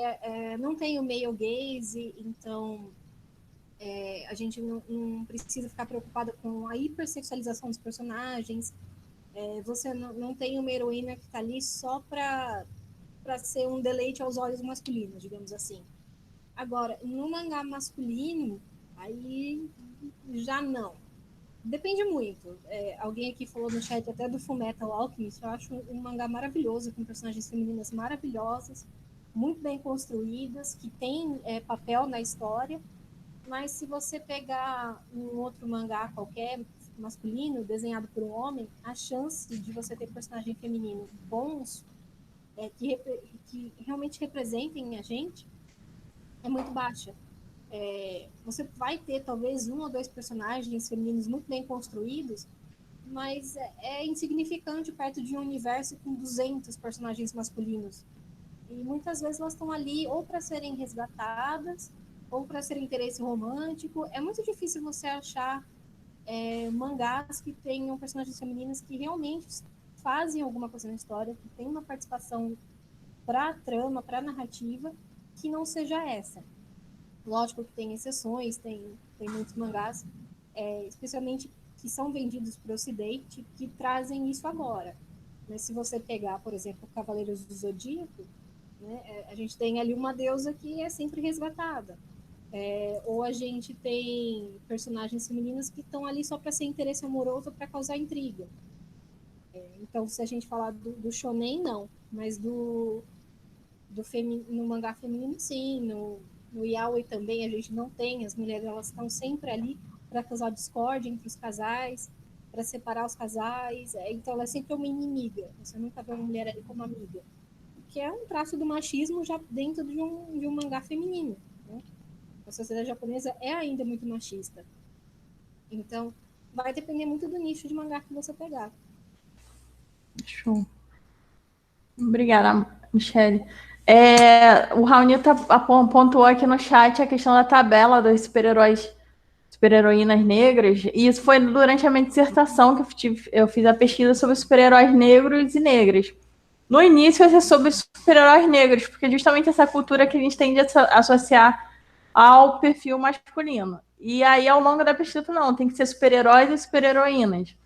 não tem o male gaze, então a gente não precisa ficar preocupada com a hipersexualização dos personagens. Você não tem uma heroína que está ali só para ser um deleite aos olhos masculinos, digamos assim. Agora, no mangá masculino, aí já não. Depende muito. Alguém aqui falou no chat até do Fullmetal Alchemist. Eu acho um mangá maravilhoso, com personagens femininas maravilhosas, muito bem construídas, que tem papel na história. Mas se você pegar um outro mangá qualquer, masculino, desenhado por um homem, a chance de você ter personagem feminino bons, que realmente representem a gente, é muito baixa. Você vai ter talvez um ou dois personagens femininos muito bem construídos, mas é insignificante perto de um universo com 200 personagens masculinos. E muitas vezes elas estão ali ou para serem resgatadas, ou para ser interesse romântico. É muito difícil você achar mangás que tenham personagens femininas que realmente fazem alguma coisa na história, que tem uma participação para a trama, para a narrativa, que não seja essa. Lógico que tem exceções, tem muitos mangás, especialmente que são vendidos para o Ocidente, que trazem isso agora. Mas se você pegar, por exemplo, Cavaleiros do Zodíaco, né, a gente tem ali uma deusa que é sempre resgatada. Ou a gente tem personagens femininas que estão ali só para ser interesse amoroso, para causar intriga. Então, se a gente falar do shonen, não. Mas no mangá feminino, sim. No yaoi também a gente não tem. As mulheres, elas estão sempre ali para causar discórdia entre os casais, para separar os casais. Então, ela é sempre uma inimiga. Você nunca vê uma mulher ali como amiga. Que é um traço do machismo já dentro de um mangá feminino, né? A sociedade japonesa é ainda muito machista. Então, vai depender muito do nicho de mangá que você pegar. Show. Obrigada, Michelle. O Raoni pontuou aqui no chat a questão da tabela dos super-heroínas negras, e isso foi durante a minha dissertação que eu fiz a pesquisa sobre super-heróis negros e negras. No início, ia ser sobre super-heróis negros, porque justamente essa cultura que a gente tende a associar ao perfil masculino. E aí, ao longo da pesquisa, não, tem que ser super-heróis e super-heroínas.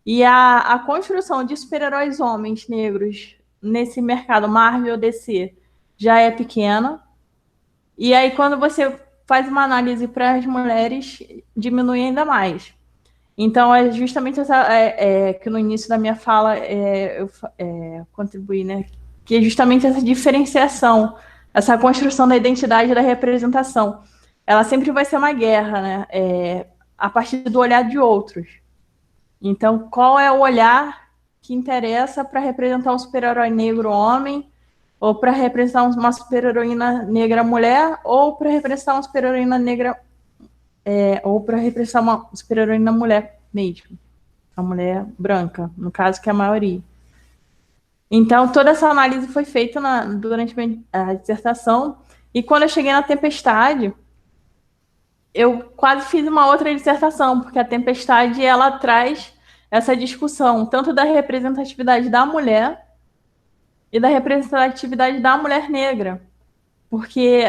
E a construção de super-heróis homens negros nesse mercado Marvel DC já é pequena. E aí, quando você faz uma análise para as mulheres, diminui ainda mais. Então, é justamente essa que no início da minha fala eu contribuí, né? Que é justamente essa diferenciação, essa construção da identidade e da representação. Ela sempre vai ser uma guerra, né? A partir do olhar de outros. Então, qual é o olhar que interessa para representar um super-herói negro homem, ou para representar uma super-heroína negra mulher, ou para representar uma super-heroína negra, ou para representar uma super-heroína mulher mesmo, a mulher branca, no caso, que é a maioria. Então, toda essa análise foi feita durante a dissertação, e quando eu cheguei na Tempestade, eu quase fiz uma outra dissertação, porque a Tempestade, ela traz essa discussão tanto da representatividade da mulher e da representatividade da mulher negra, porque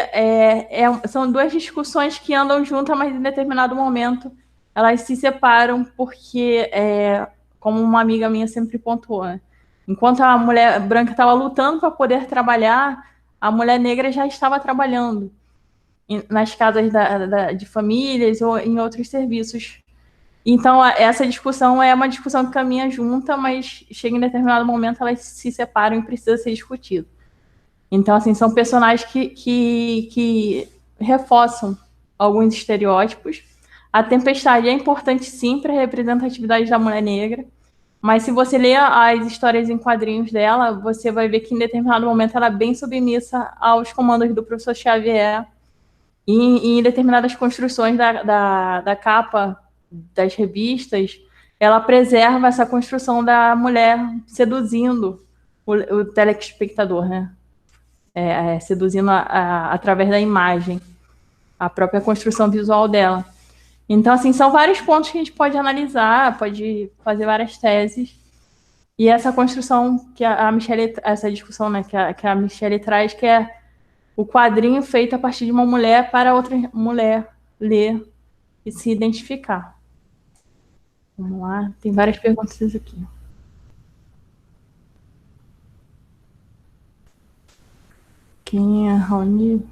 são duas discussões que andam juntas, mas em determinado momento elas se separam, porque, como uma amiga minha sempre pontuou, né? Enquanto a mulher branca estava lutando para poder trabalhar, a mulher negra já estava trabalhando nas casas de famílias ou em outros serviços. Então, essa discussão é uma discussão que caminha junta, mas chega em determinado momento, elas se separam e precisa ser discutido. Então, assim, são personagens que reforçam alguns estereótipos. A Tempestade é importante, sim, para a representatividade da mulher negra, mas se você ler as histórias em quadrinhos dela, você vai ver que em determinado momento ela é bem submissa aos comandos do professor Xavier, e em determinadas construções da capa das revistas, ela preserva essa construção da mulher seduzindo o telespectador, né? Seduzindo através da imagem, a própria construção visual dela. Então, assim, são vários pontos que a gente pode analisar, pode fazer várias teses. E essa construção que a Michelle, essa discussão, né, que a Michelle traz, que é o quadrinho feito a partir de uma mulher para outra mulher ler e se identificar. Vamos lá, tem várias perguntas aqui. Quem é Raoni?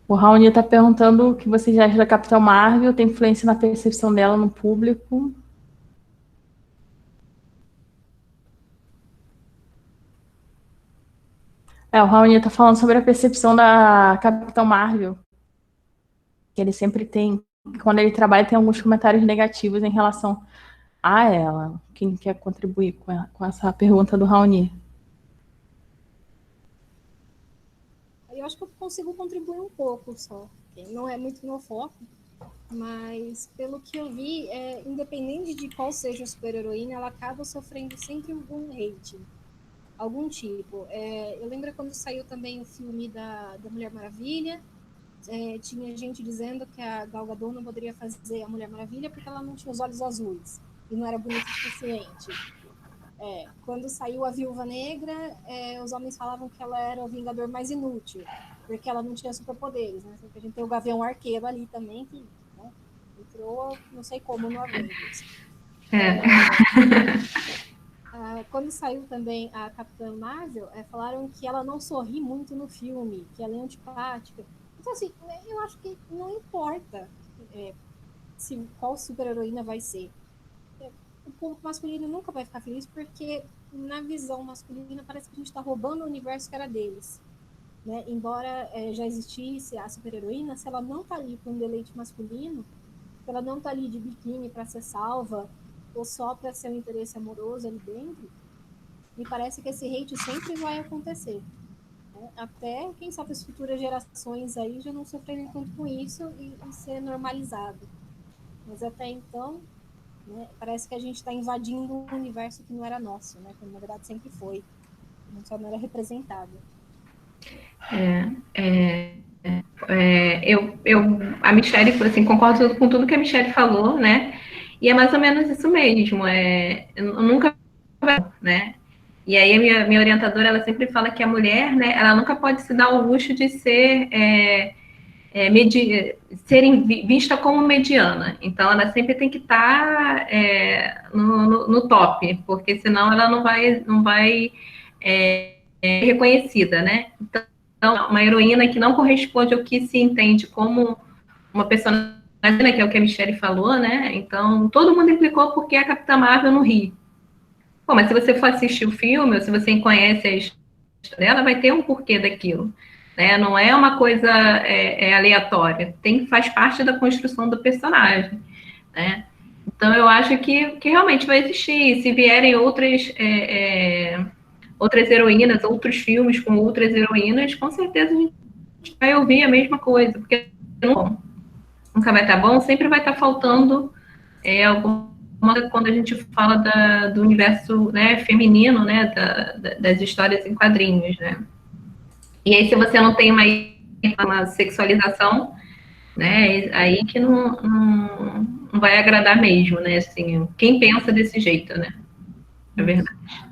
O Raoni está perguntando o que vocês acham da Capitã Marvel, tem influência na percepção dela no público? O Raoni está falando sobre a percepção da Capitã Marvel, que ele sempre tem, quando ele trabalha, tem alguns comentários negativos em relação a ela. Quem quer contribuir com essa pergunta do Raoni? Eu acho que eu consigo contribuir um pouco só. Não é muito meu foco, mas pelo que eu vi, independente de qual seja a super-heroína, ela acaba sofrendo sempre algum hate, algum tipo. Eu lembro quando saiu também o filme da Mulher Maravilha, tinha gente dizendo que a Gal Gadot não poderia fazer a Mulher Maravilha porque ela não tinha os olhos azuis e não era bonita o suficiente. Quando saiu a Viúva Negra, os homens falavam que ela era o Vingador mais inútil, porque ela não tinha superpoderes, né? Porque a gente tem o Gavião Arqueiro ali também, que, né, entrou, não sei como, no Avengers. Quando saiu também a Capitã Marvel, falaram que ela não sorri muito no filme, que ela é antipática. Então, assim, eu acho que não importa qual super-heroína vai ser. O público masculino nunca vai ficar feliz, porque na visão masculina parece que a gente está roubando o universo que era deles, né? Embora já existisse a super-heroína, se ela não está ali para um deleite masculino, se ela não está ali de biquíni para ser salva, ou só para ser um interesse amoroso ali dentro, me parece que esse hate sempre vai acontecer, né? Até, quem sabe, as futuras gerações aí já não sofrerem tanto com isso e ser normalizado. Mas até então, né, parece que a gente está invadindo um universo que não era nosso, né? Que na verdade sempre foi, só não era representado. A Michelle, assim, concordo com tudo que a Michelle falou, né? E é mais ou menos isso mesmo. Eu nunca, né? E aí a minha orientadora, ela sempre fala que a mulher, né? Ela nunca pode se dar o luxo de ser serem vista como mediana. Então, ela sempre tem que estar no top, porque senão ela não vai ser reconhecida, né? Então, uma heroína que não corresponde ao que se entende como uma personagem, que é o que a Michelle falou, né? Então, todo mundo implicou porque a Capitã Marvel não ri. Pô, mas se você for assistir o filme, ou se você conhece a história dela, vai ter um porquê daquilo. Né? Não é uma coisa aleatória. Faz parte da construção do personagem. Né? Então, eu acho que realmente vai existir. Se vierem outras heroínas, outros filmes com outras heroínas, com certeza a gente vai ouvir a mesma coisa. Porque nunca vai estar bom, sempre vai estar faltando alguma quando a gente fala do universo, né, feminino, né, das histórias em quadrinhos, né. E aí, se você não tem uma sexualização, né, aí que não vai agradar mesmo, né, assim, quem pensa desse jeito, né, é verdade.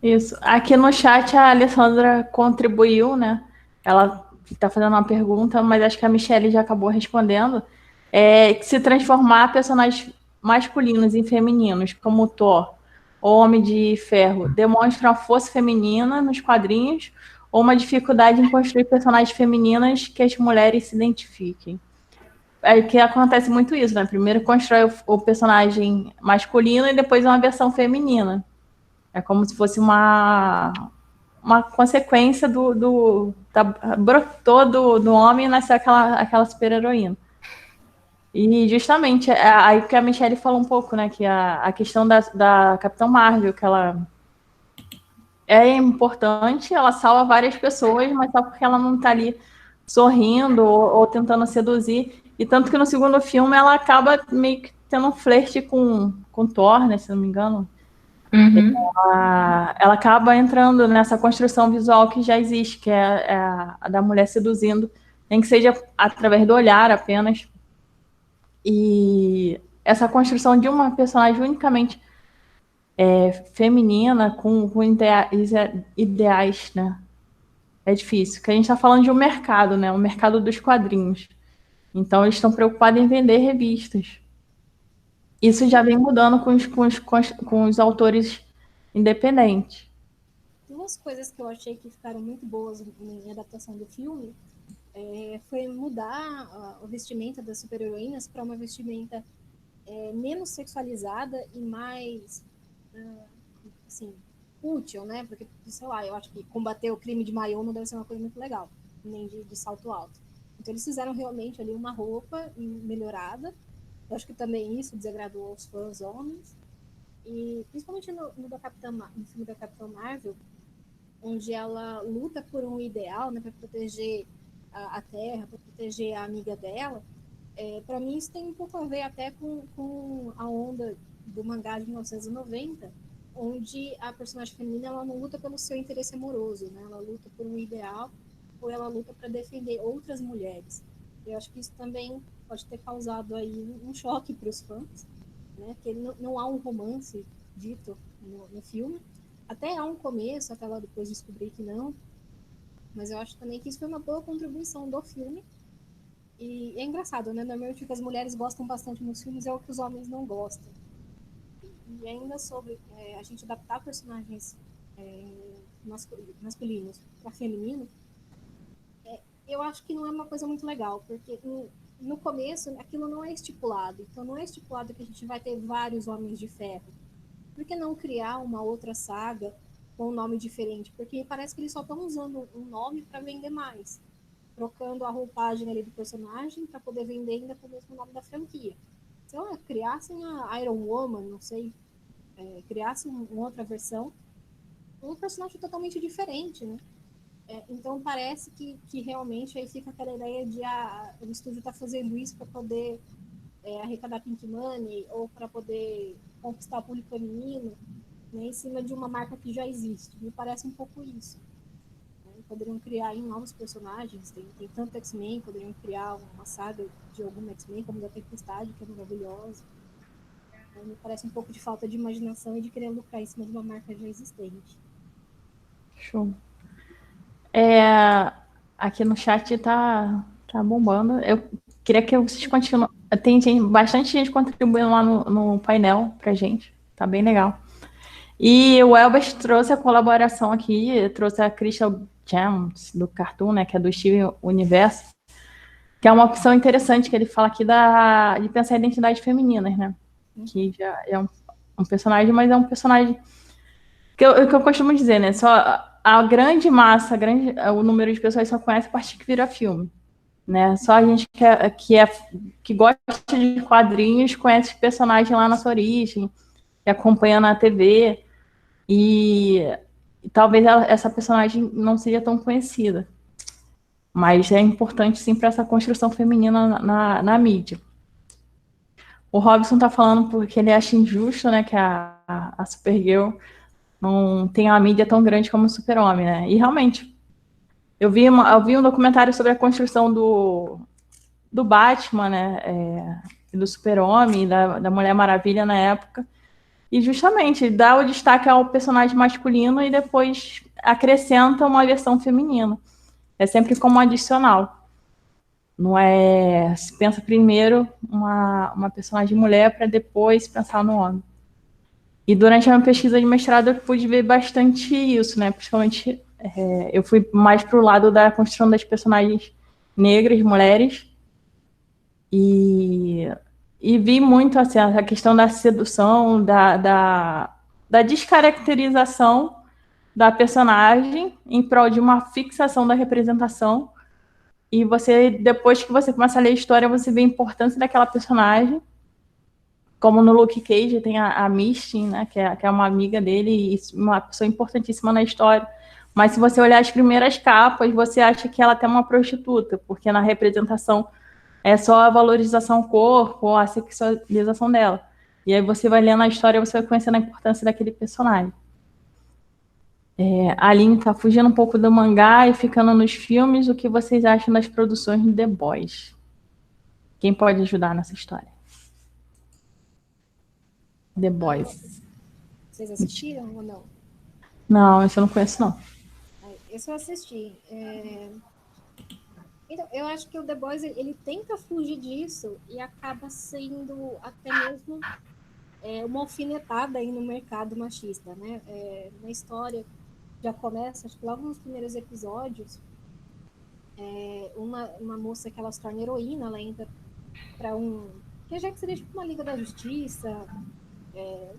Isso. Aqui no chat a Alessandra contribuiu, né? Ela está fazendo uma pergunta, mas acho que a Michelle já acabou respondendo. Que se transformar personagens masculinos em femininos, como Thor ou Homem de Ferro, demonstra uma força feminina nos quadrinhos ou uma dificuldade em construir personagens femininas que as mulheres se identifiquem. É que acontece muito isso, né? Primeiro constrói o personagem masculino e depois uma versão feminina. É como se fosse uma consequência brotou do homem e nasceu aquela super-heroína. E justamente, aí que a Michelle falou um pouco, né, que a questão da Capitã Marvel, que ela é importante, ela salva várias pessoas, mas só porque ela não está ali sorrindo ou tentando seduzir. E tanto que no segundo filme ela acaba meio que tendo um flerte com Thor, né, se não me engano. Uhum. Ela acaba entrando nessa construção visual que já existe, que é a da mulher seduzindo, nem que seja através do olhar apenas. E essa construção de uma personagem unicamente feminina, com ideais, né? É difícil. Porque a gente está falando de um mercado, né? O mercado dos quadrinhos. Então, eles estão preocupados em vender revistas. Isso já vem mudando com os autores independentes. Duas coisas que eu achei que ficaram muito boas em adaptação do filme foi mudar o vestimenta das super-heroínas para uma vestimenta menos sexualizada e mais, assim, útil, né? Porque, sei lá, eu acho que combater o crime de maiô não deve ser uma coisa muito legal, nem de salto alto. Então, eles fizeram realmente ali uma roupa melhorada. Eu acho que também isso desagradou aos fãs homens. E principalmente no filme da Capitã Marvel, onde ela luta por um ideal, né, para proteger a Terra, para proteger a amiga dela. Para mim, isso tem um pouco a ver até com a onda do mangá de 1990, onde a personagem feminina ela não luta pelo seu interesse amoroso, né? Ela luta por um ideal ou ela luta para defender outras mulheres. Eu acho que isso também pode ter causado aí um choque para os fãs, né? Que não há um romance dito no filme. Até há um começo, até lá depois descobrir que não, mas eu acho também que isso foi uma boa contribuição do filme. E é engraçado, né? Normalmente o que as mulheres gostam bastante nos filmes é o que os homens não gostam. E ainda sobre a gente adaptar personagens masculinos para feminino, eu acho que não é uma coisa muito legal, porque no começo aquilo não é estipulado. Então não é estipulado que a gente vai ter vários Homens de Ferro. Por que não criar uma outra saga com um nome diferente? Porque parece que eles só estão usando um nome para vender mais, trocando a roupagem ali do personagem para poder vender ainda com o mesmo nome da franquia. Sei lá, criassem a Iron Woman, não sei, criassem uma outra versão, um personagem totalmente diferente, né? Então parece que realmente aí fica aquela ideia de o estúdio está fazendo isso para poder arrecadar Pink Money ou para poder conquistar o público feminino, né, em cima de uma marca que já existe. Me parece um pouco isso. Né? Poderiam criar aí novos personagens, tem tanto X-Men, poderiam criar uma saga de algum X-Men, como da Tempestade, que é maravilhosa. Me parece um pouco de falta de imaginação e de querer lucrar em cima de uma marca já existente. Show. Aqui no chat tá bombando. Eu queria que vocês continuem. Tem bastante gente contribuindo lá no painel pra gente. Tá bem legal. E o Elbert trouxe a colaboração aqui, trouxe a Crystal Gems do Cartoon, né, que é do Steven Universo, que é uma opção interessante que ele fala aqui de pensar em identidades femininas, né? Que já é um personagem, mas é um personagem que eu costumo dizer, né? Só a grande massa, o número de pessoas só conhece a partir que vira filme, né? Só a gente que gosta de quadrinhos conhece os personagens lá na sua origem, que acompanha na TV, e talvez essa personagem não seja tão conhecida. Mas é importante, sim, para essa construção feminina na mídia. O Robson tá falando porque ele acha injusto, né, que a Supergirl não tem uma mídia tão grande como o Super-Homem, né? E realmente, eu vi um documentário sobre a construção do Batman, né, do Super-Homem, da Mulher Maravilha na época, e justamente dá o destaque ao personagem masculino e depois acrescenta uma versão feminina. É sempre como adicional. Não é. Se pensa primeiro uma personagem mulher para depois pensar no homem. E durante a minha pesquisa de mestrado eu pude ver bastante isso, né? Principalmente eu fui mais para o lado da construção das personagens negras, mulheres, e vi muito assim, a questão da sedução, da descaracterização da personagem em prol de uma fixação da representação. E você, depois que você começa a ler a história, você vê a importância daquela personagem. Como no Luke Cage tem a Misty, né, que é uma amiga dele e uma pessoa importantíssima na história. Mas se você olhar as primeiras capas, você acha que ela é uma prostituta, porque na representação é só a valorização ao corpo, a sexualização dela. E aí você vai lendo a história, você vai conhecendo a importância daquele personagem. A Aline está fugindo um pouco do mangá e ficando nos filmes. O que vocês acham das produções de The Boys? Quem pode ajudar nessa história? The Boys. Vocês assistiram ou não? Não, isso eu não conheço, não. Esse eu assisti. Então, eu acho que o The Boys, ele tenta fugir disso e acaba sendo até mesmo uma alfinetada aí no mercado machista, né? Na história já começa, acho que logo nos primeiros episódios, uma moça que ela se torna heroína, ela entra para que já que seria tipo uma Liga da Justiça,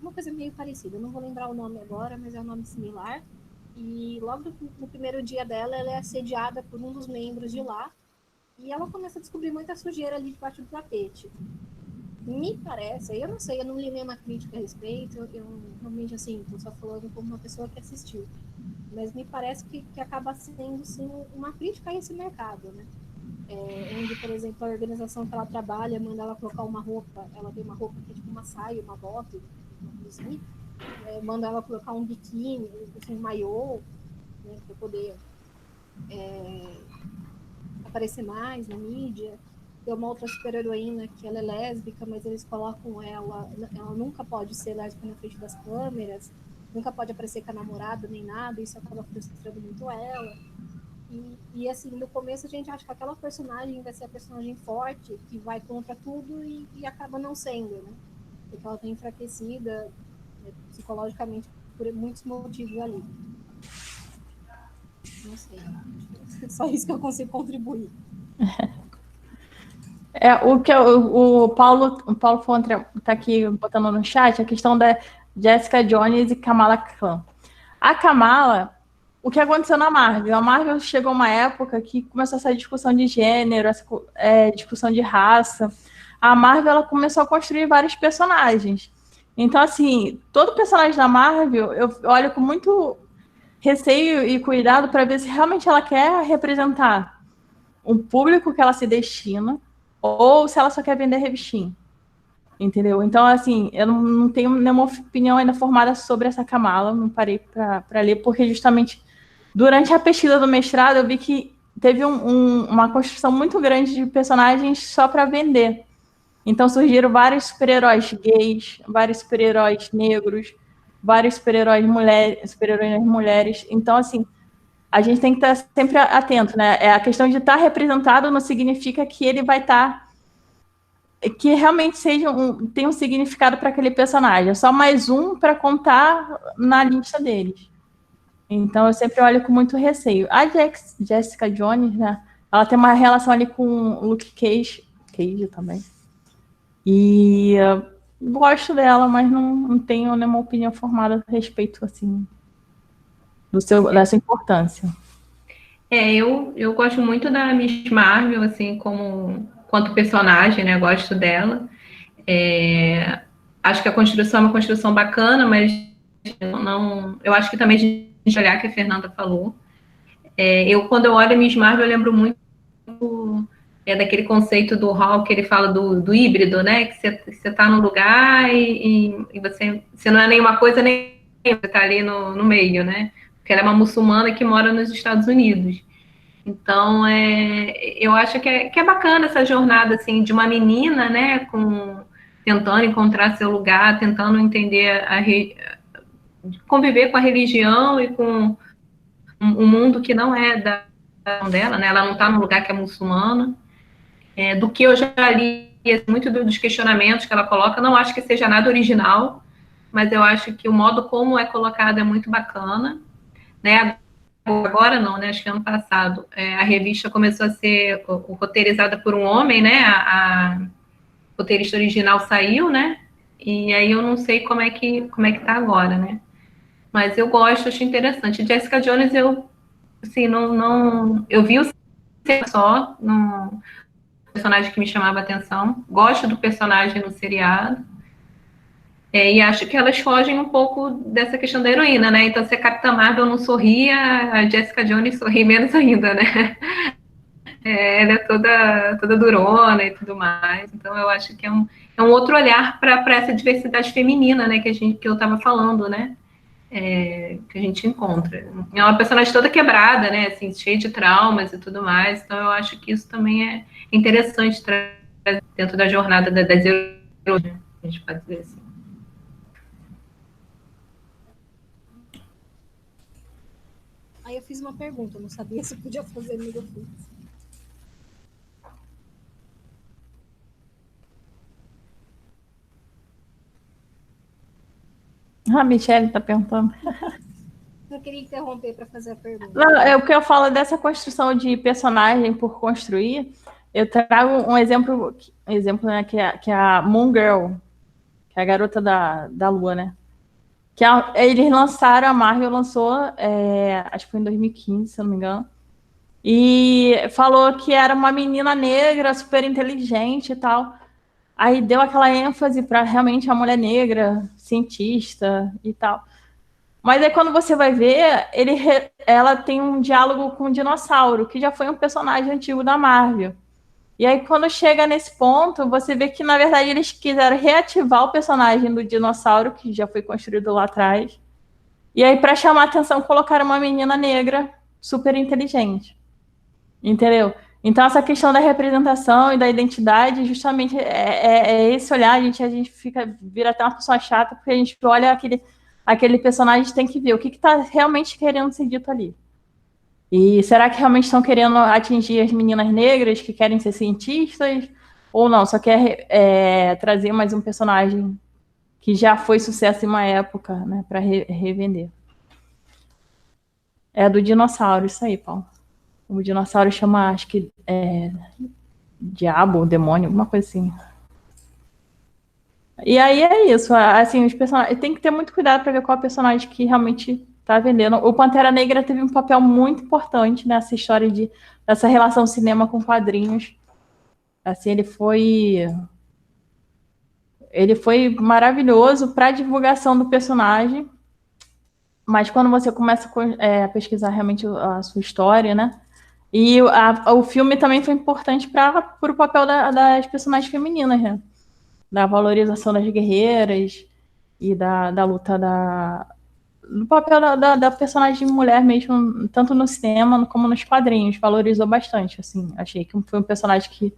uma coisa meio parecida, eu não vou lembrar o nome agora, mas é um nome similar, e logo no primeiro dia dela, ela é assediada por um dos membros de lá, e ela começa a descobrir muita sujeira ali debaixo do tapete. Me parece, eu não sei, eu não li nenhuma crítica a respeito, eu realmente, assim, tô só falando como uma pessoa que assistiu, mas me parece que acaba sendo, sim, uma crítica a esse mercado, né? Onde, por exemplo, a organização que ela trabalha manda ela colocar uma roupa, ela tem uma roupa que é tipo uma saia, uma bota, uma blusinha, manda ela colocar um biquíni, assim, um maiô, né, para poder aparecer mais na mídia. Tem uma outra super-heroína que ela é lésbica, mas eles colocam ela nunca pode ser lésbica na frente das câmeras, nunca pode aparecer com a namorada nem nada, isso acaba frustrando muito ela. E assim, no começo a gente acha que aquela personagem vai ser a personagem forte, que vai contra tudo e acaba não sendo, né? Porque ela está enfraquecida, né, psicologicamente por muitos motivos ali. Não sei. Só isso que eu consigo contribuir. O Paulo Fontre está aqui botando no chat a questão da Jessica Jones e Kamala Khan. A Kamala, o que aconteceu na Marvel? A Marvel chegou uma época que começou essa discussão de gênero, essa discussão de raça. A Marvel ela começou a construir vários personagens. Então, assim, todo personagem da Marvel eu olho com muito receio e cuidado para ver se realmente ela quer representar um público que ela se destina ou se ela só quer vender revistinha. Entendeu? Então, assim, eu não tenho nenhuma opinião ainda formada sobre essa Kamala, não parei para ler, porque justamente durante a pesquisa do mestrado eu vi que teve uma construção muito grande de personagens só para vender. Então surgiram vários super-heróis gays, vários super-heróis negros, vários super-heróis mulheres, super-heroínas mulheres. Então, assim, a gente tem que estar sempre atento, né? A questão de estar representado não significa que ele vai estar... que realmente tenha um significado para aquele personagem. É só mais um para contar na lista deles. Então, eu sempre olho com muito receio. A Jessica Jones, né? Ela tem uma relação ali com o Luke Cage também. E gosto dela, mas não tenho nenhuma opinião formada a respeito, assim, dessa importância. Eu gosto muito da Miss Marvel, assim, quanto personagem, né? Gosto dela. Acho que a construção é uma construção bacana, mas não. Eu acho que também a gente olhar que a Fernanda falou. Quando eu olho a Miss Marvel, eu lembro muito daquele conceito do Hall que ele fala do híbrido, né? Que você está num lugar e você não é nenhuma coisa nem você está ali no meio, né? Porque ela é uma muçulmana que mora nos Estados Unidos. Então, eu acho que é bacana essa jornada assim de uma menina, né? Tentando encontrar seu lugar, tentando entender conviver com a religião e com um mundo que não é dela, né? Ela não está num lugar que é muçulmano. Do que eu já li, muito dos questionamentos que ela coloca, não acho que seja nada original, mas eu acho que o modo como é colocado é muito bacana, né? Agora não, né? Acho que ano passado a revista começou a ser roteirizada por um homem, né? A roteirista original saiu, né? E aí eu não sei como é que tá agora, né? Mas eu gosto, acho interessante. Jessica Jones, eu assim, eu vi o só, personagem que me chamava a atenção. Gosto do personagem no seriado. E acho que elas fogem um pouco dessa questão da heroína, né? Então, se a Capitã Marvel não sorria, a Jessica Jones sorri menos ainda, né? Ela é toda durona e tudo mais. Então, eu acho que é um outro olhar para essa diversidade feminina, né? Que eu estava falando, né? Que a gente encontra. É uma personagem toda quebrada, né? Assim, cheia de traumas e tudo mais. Então, eu acho que isso também é interessante trazer dentro da jornada das heroínas, a gente pode dizer assim. Aí eu fiz uma pergunta, não sabia se podia fazer, mas eu fiz. A Michelle está perguntando. Eu queria interromper para fazer a pergunta. Não, o que eu falo dessa construção de personagem por construir, eu trago um exemplo né, que é a Moon Girl, que é a garota da Lua, né? Que eles lançaram, a Marvel lançou, acho que foi em 2015, se eu não me engano, e falou que era uma menina negra, super inteligente e tal. Aí deu aquela ênfase para realmente a mulher negra, cientista e tal. Mas aí quando você vai ver, ela tem um diálogo com um dinossauro, que já foi um personagem antigo da Marvel. E aí quando chega nesse ponto, você vê que na verdade eles quiseram reativar o personagem do dinossauro, que já foi construído lá atrás. E aí para chamar a atenção, colocaram uma menina negra super inteligente. Entendeu? Então, essa questão da representação e da identidade, justamente, esse olhar, a gente vira até uma pessoa chata, porque a gente olha aquele personagem, tem que ver o que está realmente querendo ser dito ali. E será que realmente estão querendo atingir as meninas negras que querem ser cientistas? Ou não, só quer trazer mais um personagem que já foi sucesso em uma época, né, para revender. É do dinossauro, isso aí, Paulo. O dinossauro chama, acho que diabo, demônio, alguma coisa assim. E aí é isso, assim, os personagens tem que ter muito cuidado para ver qual personagem que realmente está vendendo. O Pantera Negra teve um papel muito importante nessa história dessa relação cinema com quadrinhos. Assim, ele foi maravilhoso para a divulgação do personagem. Mas quando você começa a pesquisar realmente a sua história, né? E o filme também foi importante para o papel das personagens femininas, né? Da valorização das guerreiras e da luta do papel da personagem mulher mesmo, tanto no cinema como nos quadrinhos. Valorizou bastante, assim. Achei que foi um personagem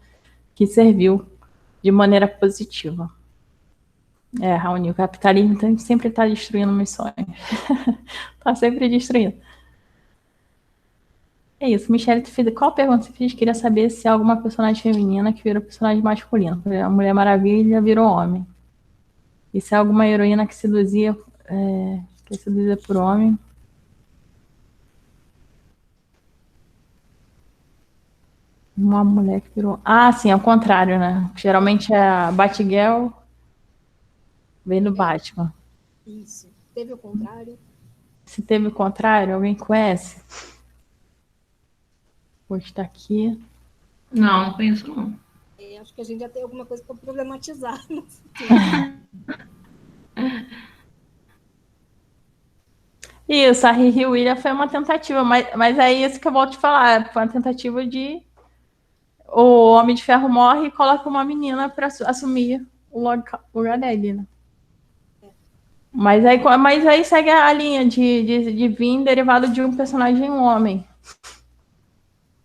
que serviu de maneira positiva. Raoni, o capitalismo sempre está destruindo meus sonhos. Está sempre destruindo. É isso, Michelle, tu fez, qual pergunta você fez? Queria saber se há alguma personagem feminina que virou personagem masculino. A Mulher Maravilha virou homem. E se há alguma heroína que é seduzida por homem? Uma mulher que virou. Ah, sim, é o contrário, né? Geralmente é a Batgirl vem do Batman. Isso. Teve o contrário. Se teve o contrário, alguém conhece? Vou estar aqui. Não, não conheço, não. Acho que a gente já tem alguma coisa para problematizar no futuro. Isso, a Riri Williams foi uma tentativa, mas é isso que eu volto a te falar. Foi uma tentativa de. O Homem de Ferro morre e coloca uma menina para assumir o lugar dele, né? Mas aí segue a linha de vir derivado de um personagem um homem.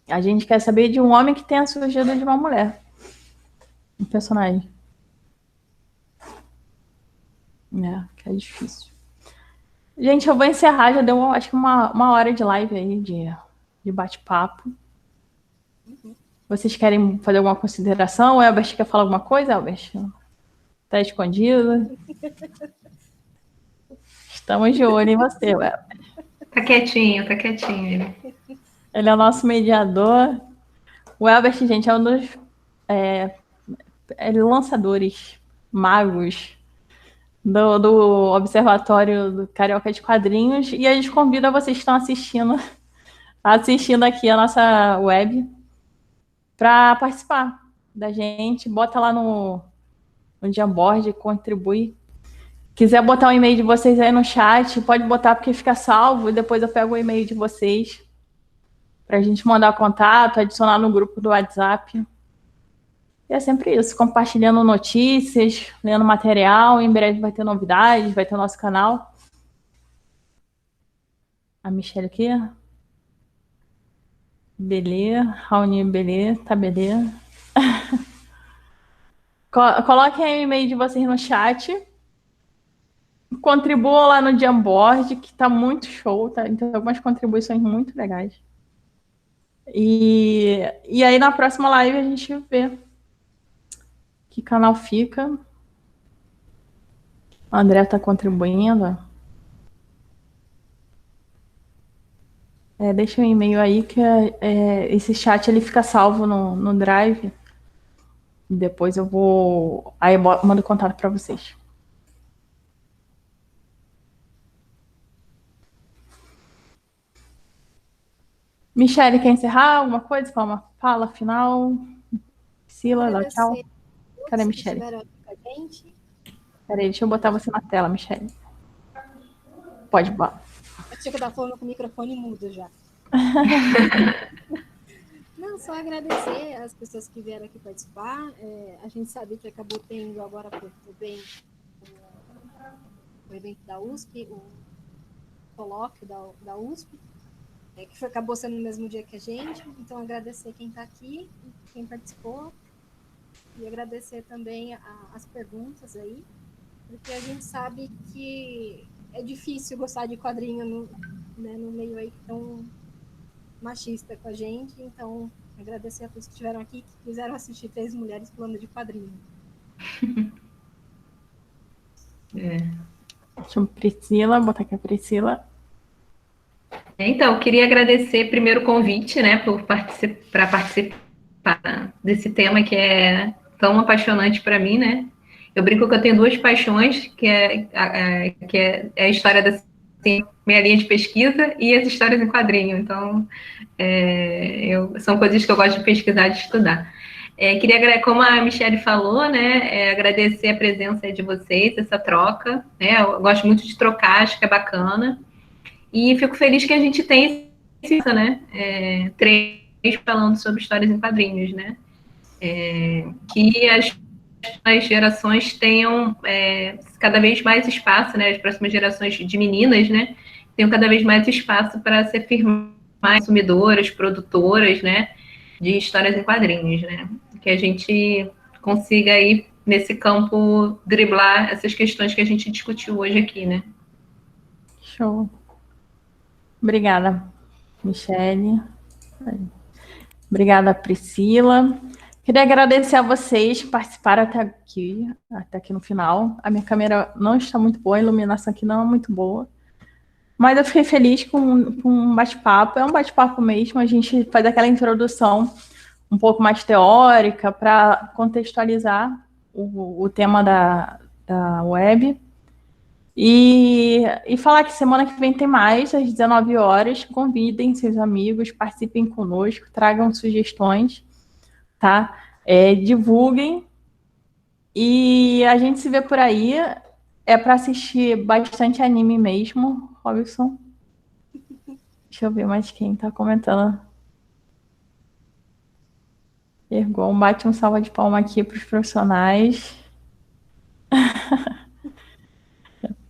A gente quer saber de um homem que tenha surgido de uma mulher. Um personagem. Que é difícil. Gente, eu vou encerrar. Já deu, acho que uma hora de live aí, de bate-papo. Vocês querem fazer alguma consideração? O Elbert quer falar alguma coisa, Elbert? Tá escondido? Estamos de olho em você, Elbert. Tá quietinho ele. Ele é o nosso mediador. O Elbert, gente, é um dos lançadores magos do Observatório do Carioca de Quadrinhos. E a gente convida vocês que estão assistindo aqui a nossa web para participar da gente. Bota lá no Jamboard, contribui. Quiser botar o e-mail de vocês aí no chat, pode botar porque fica salvo e depois eu pego o e-mail de vocês para a gente mandar contato, adicionar no grupo do WhatsApp. E é sempre isso, compartilhando notícias, lendo material. Em breve vai ter novidades, vai ter o nosso canal. A Michelle aqui. Beleza. Raoni, beleza. Tá beleza. Coloquem aí o e-mail de vocês no chat. Contribuam lá no Jamboard, que tá muito show. Tá? Tem algumas contribuições muito legais. E aí na próxima live a gente vê que canal fica. O André tá contribuindo. Deixa um e-mail aí que esse chat ele fica salvo no Drive. Depois eu vou. Aí eu mando contato para vocês. Michelle, quer encerrar alguma coisa? Fala final. Priscila, dá tchau. Cadê a Michelle? Peraí, deixa eu botar você na tela, Michelle. Pode, bora. Achei que eu tava falando com o microfone mudo já. Não, só agradecer as pessoas que vieram aqui participar. A gente sabe que acabou tendo agora também o evento da USP, o colóquio da USP, que acabou sendo no mesmo dia que a gente. Então, agradecer quem está aqui, quem participou, e agradecer também as perguntas aí, porque a gente sabe que é difícil gostar de quadrinho no meio aí tão machista com a gente. Então, agradecer a todos que estiveram aqui, que quiseram assistir 3 mulheres falando de quadrinho. Deixa eu Priscila, botar aqui a Priscila. Então, eu queria agradecer primeiro o convite, né, para participar desse tema que é tão apaixonante para mim, né? Eu brinco que eu tenho 2 paixões, que é a história da minha linha de pesquisa e as histórias em quadrinho. Então, são coisas que eu gosto de pesquisar e de estudar. Queria, como a Michelle falou, né, agradecer a presença de vocês, essa troca, né? Eu gosto muito de trocar, acho que é bacana. E fico feliz que a gente tem né, 3 falando sobre histórias em quadrinhos, né? Que as gerações tenham cada vez mais espaço, né? As próximas gerações de meninas, né? Tenham cada vez mais espaço para se afirmar consumidoras, produtoras, né? De histórias em quadrinhos, né? Que a gente consiga aí, nesse campo, driblar essas questões que a gente discutiu hoje aqui, né? Show. Obrigada, Michelle. Obrigada, Priscila. Queria agradecer a vocês que participaram até aqui no final. A minha câmera não está muito boa, a iluminação aqui não é muito boa. Mas eu fiquei feliz com um bate-papo. É um bate-papo mesmo, a gente faz aquela introdução um pouco mais teórica para contextualizar o tema da web. E falar que semana que vem tem mais, às 19 horas. Convidem seus amigos, participem conosco, tragam sugestões, tá? Divulguem. E a gente se vê por aí. É para assistir bastante anime mesmo, Robson. Deixa eu ver mais quem tá comentando. Ergon, bate um salva de palma aqui para os profissionais.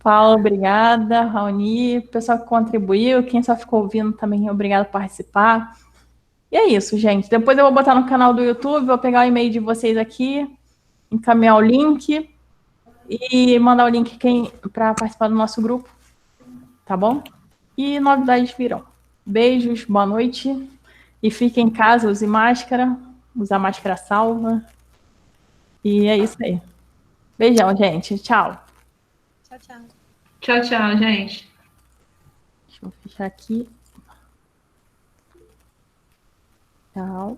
Paulo, obrigada. Raoni, pessoal que contribuiu, quem só ficou ouvindo também, obrigado por participar. E é isso, gente. Depois eu vou botar no canal do YouTube, vou pegar o e-mail de vocês aqui, encaminhar o link e mandar o link para participar do nosso grupo, tá bom? E novidades virão. Beijos, boa noite. E fiquem em casa, use máscara, usar máscara salva. E é isso aí. Beijão, gente. Tchau. Tchau, tchau. Tchau, tchau, gente. Deixa eu fechar aqui. Tchau.